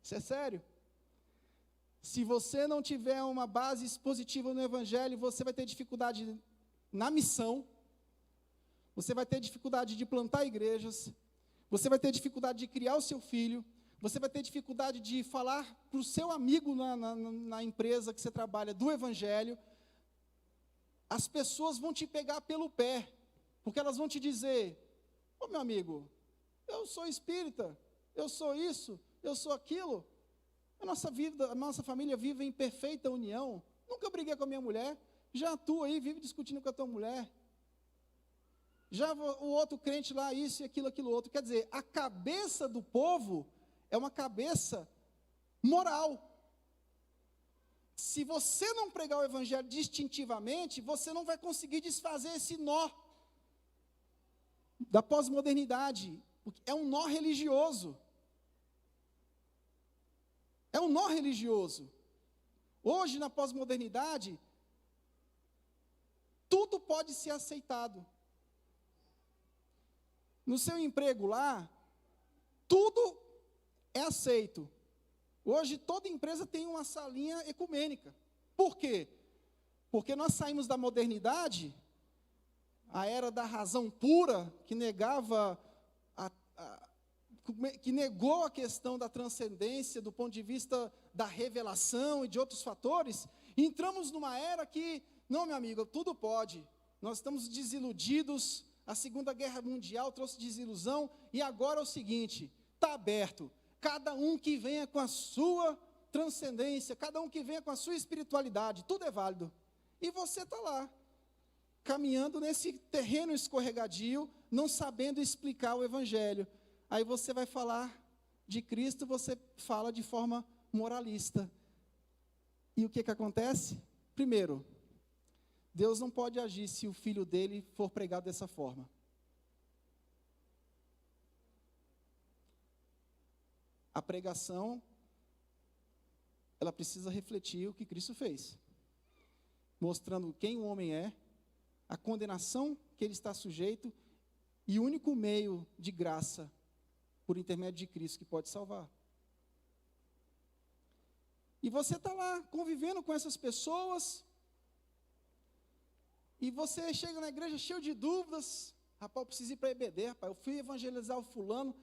Isso é sério. Se você não tiver uma base expositiva no Evangelho, você vai ter dificuldade na missão, você vai ter dificuldade de plantar igrejas, você vai ter dificuldade de criar o seu filho, você vai ter dificuldade de falar para o seu amigo na empresa que você trabalha do Evangelho. As pessoas vão te pegar pelo pé, porque elas vão te dizer: ô meu amigo, eu sou espírita, eu sou isso, eu sou aquilo. A nossa família vive em perfeita união. Nunca briguei com a minha mulher. Já tu aí vive discutindo com a tua mulher. Já o outro crente lá, isso e aquilo outro. Quer dizer, a cabeça do povo é uma cabeça moral. Se você não pregar o evangelho distintivamente, você não vai conseguir desfazer esse nó da pós-modernidade. É um nó religioso. É um nó religioso. Hoje, na pós-modernidade, tudo pode ser aceitado. No seu emprego lá, tudo é aceito. Hoje, toda empresa tem uma salinha ecumênica. Por quê? Porque nós saímos da modernidade, a era da razão pura, que negou a questão da transcendência do ponto de vista da revelação e de outros fatores, e entramos numa era que, não, meu amigo, tudo pode. Nós estamos desiludidos, a Segunda Guerra Mundial trouxe desilusão, e agora é o seguinte, está aberto, cada um que venha com a sua transcendência, cada um que venha com a sua espiritualidade, tudo é válido. E você está lá, caminhando nesse terreno escorregadio, não sabendo explicar o Evangelho. Aí você vai falar de Cristo, você fala de forma moralista. E o que acontece? Primeiro, Deus não pode agir se o filho dele for pregado dessa forma. A pregação, ela precisa refletir o que Cristo fez, mostrando quem o homem é, a condenação que ele está sujeito e o único meio de graça por intermédio de Cristo que pode salvar. E você está lá convivendo com essas pessoas, e você chega na igreja cheio de dúvidas. Rapaz, eu preciso ir para a EBD, rapaz, eu fui evangelizar o fulano,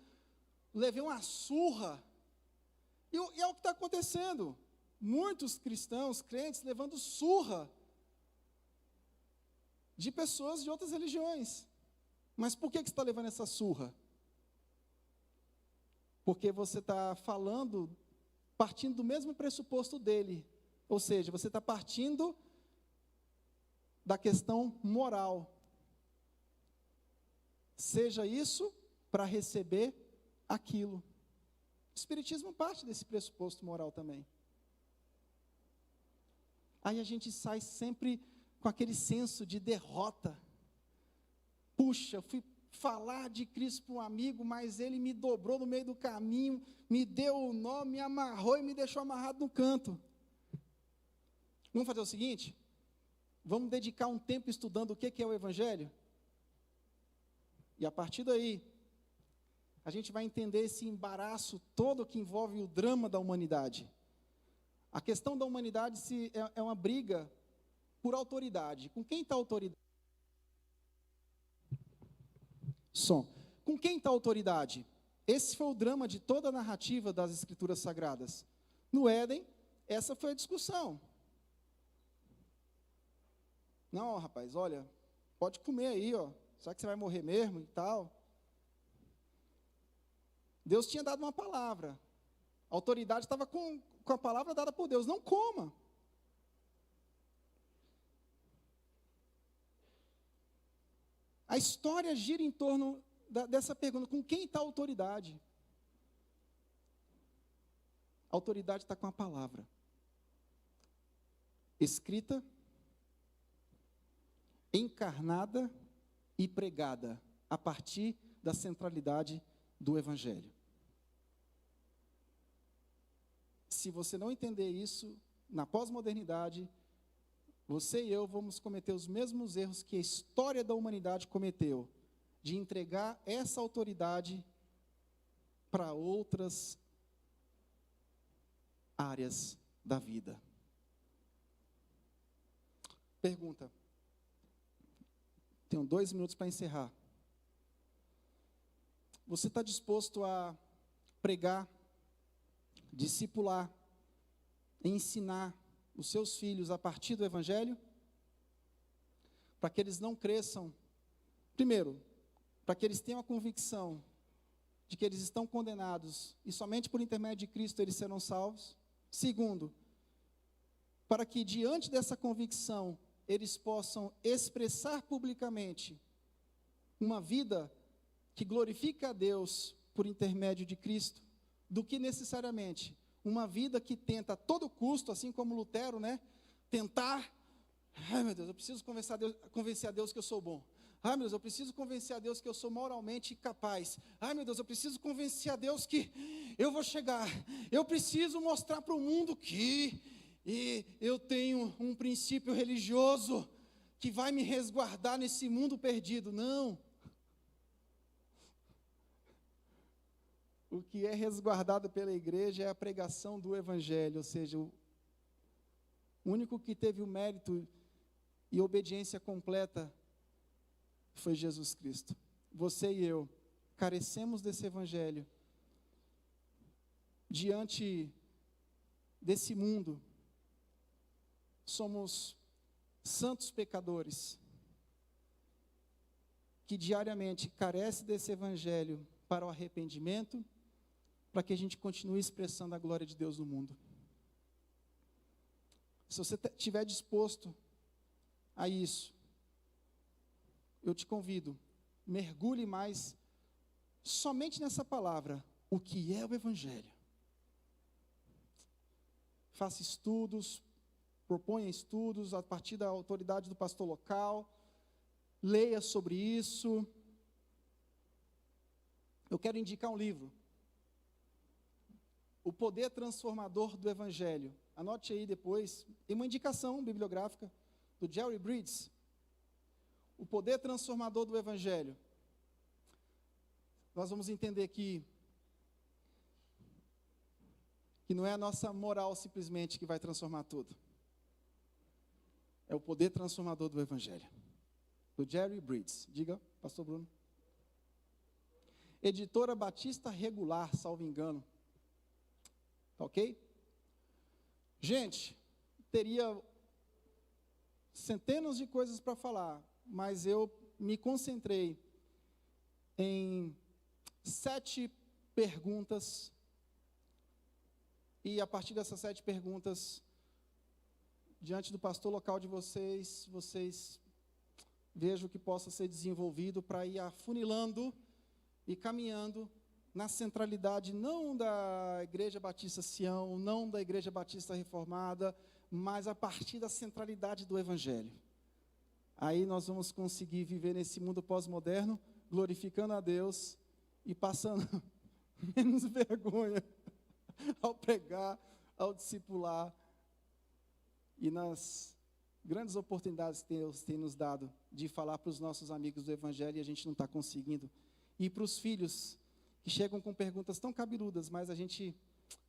levei uma surra. E é o que está acontecendo. Muitos cristãos, crentes, levando surra de pessoas de outras religiões. Mas por que você está levando essa surra? Porque você está falando, partindo do mesmo pressuposto dele. Ou seja, você está partindo da questão moral. Seja isso para receber aquilo. O Espiritismo parte desse pressuposto moral também. Aí a gente sai sempre com aquele senso de derrota. Puxa, eu fui falar de Cristo para um amigo, mas ele me dobrou no meio do caminho, me deu o nó, me amarrou e me deixou amarrado no canto. Vamos fazer o seguinte? Vamos dedicar um tempo estudando o que é o Evangelho? E a partir daí, a gente vai entender esse embaraço todo que envolve o drama da humanidade. A questão da humanidade é uma briga por autoridade. Com quem está a autoridade? Som. Com quem está a autoridade? Esse foi o drama de toda a narrativa das Escrituras Sagradas. No Éden, essa foi a discussão. Não, rapaz, olha, pode comer aí, ó. Será que você vai morrer mesmo e tal? Deus tinha dado uma palavra. A autoridade estava com a palavra dada por Deus. Não coma. A história gira em torno dessa pergunta: com quem está a autoridade? A autoridade está com a palavra escrita, encarnada e pregada a partir da centralidade do Evangelho. Se você não entender isso, na pós-modernidade, você e eu vamos cometer os mesmos erros que a história da humanidade cometeu, de entregar essa autoridade para outras áreas da vida. Pergunta. Tenho 2 minutos para encerrar. Você está disposto a pregar, discipular, ensinar os seus filhos a partir do Evangelho? Para que eles não cresçam, primeiro, para que eles tenham a convicção de que eles estão condenados e somente por intermédio de Cristo eles serão salvos. Segundo, para que diante dessa convicção eles possam expressar publicamente uma vida que glorifica a Deus por intermédio de Cristo, do que necessariamente uma vida que tenta a todo custo, assim como Lutero, né? Tentar, ai meu Deus, eu preciso convencer a Deus que eu sou bom. Ai meu Deus, eu preciso convencer a Deus que eu sou moralmente capaz. Ai meu Deus, eu preciso convencer a Deus que eu vou chegar. Eu preciso mostrar para o mundo que eu tenho um princípio religioso que vai me resguardar nesse mundo perdido. Não. O que é resguardado pela igreja é a pregação do Evangelho, ou seja, o único que teve o mérito e obediência completa foi Jesus Cristo. Você e eu carecemos desse Evangelho. Diante desse mundo, somos santos pecadores que diariamente carecem desse Evangelho para o arrependimento, para que a gente continue expressando a glória de Deus no mundo. Se você estiver disposto a isso, eu te convido, mergulhe mais somente nessa palavra, o que é o Evangelho. Faça estudos, proponha estudos a partir da autoridade do pastor local, leia sobre isso. Eu quero indicar um livro, O Poder Transformador do Evangelho. Anote aí depois, tem uma indicação bibliográfica do Jerry Bridges. O Poder Transformador do Evangelho. Nós vamos entender que não é a nossa moral simplesmente que vai transformar tudo. É o poder transformador do Evangelho. Do Jerry Bridges. Diga, pastor Bruno. Editora Batista Regular, salvo engano. Tá ok? Gente, teria centenas de coisas para falar, mas eu me concentrei em 7 perguntas, e a partir dessas 7 perguntas, diante do pastor local de vocês vejam o que possa ser desenvolvido para ir afunilando e caminhando na centralidade, não da Igreja Batista Sião, não da Igreja Batista Reformada, mas a partir da centralidade do Evangelho. Aí nós vamos conseguir viver nesse mundo pós-moderno, glorificando a Deus e passando menos vergonha ao pregar, ao discipular e nas grandes oportunidades que Deus tem nos dado de falar para os nossos amigos do Evangelho e a gente não está conseguindo. E para os filhos que chegam com perguntas tão cabeludas, mas a gente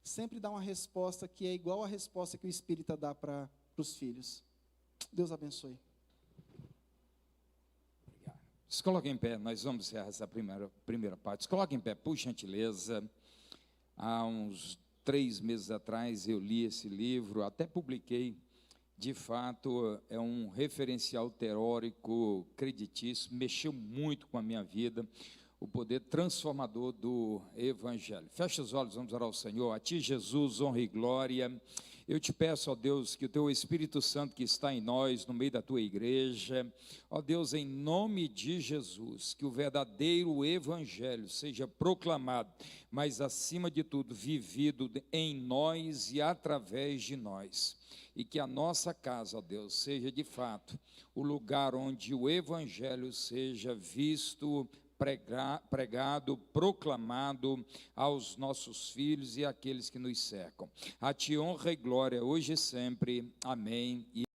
sempre dá uma resposta que é igual à resposta que o espírita dá para os filhos. Deus abençoe. Obrigado. Se coloquem em pé, nós vamos encerrar essa primeira parte. Se coloquem em pé, por gentileza. Há uns 3 meses atrás eu li esse livro, até publiquei. De fato, é um referencial teórico creditício, mexeu muito com a minha vida, o poder transformador do Evangelho. Fecha os olhos, vamos orar ao Senhor. A Ti, Jesus, honra e glória. Eu te peço, ó Deus, que o Teu Espírito Santo que está em nós, no meio da Tua igreja, ó Deus, em nome de Jesus, que o verdadeiro Evangelho seja proclamado, mas acima de tudo, vivido em nós e através de nós. E que a nossa casa, ó Deus, seja de fato o lugar onde o Evangelho seja visto, pregado, proclamado aos nossos filhos e àqueles que nos cercam. A Ti honra e glória hoje e sempre. Amém.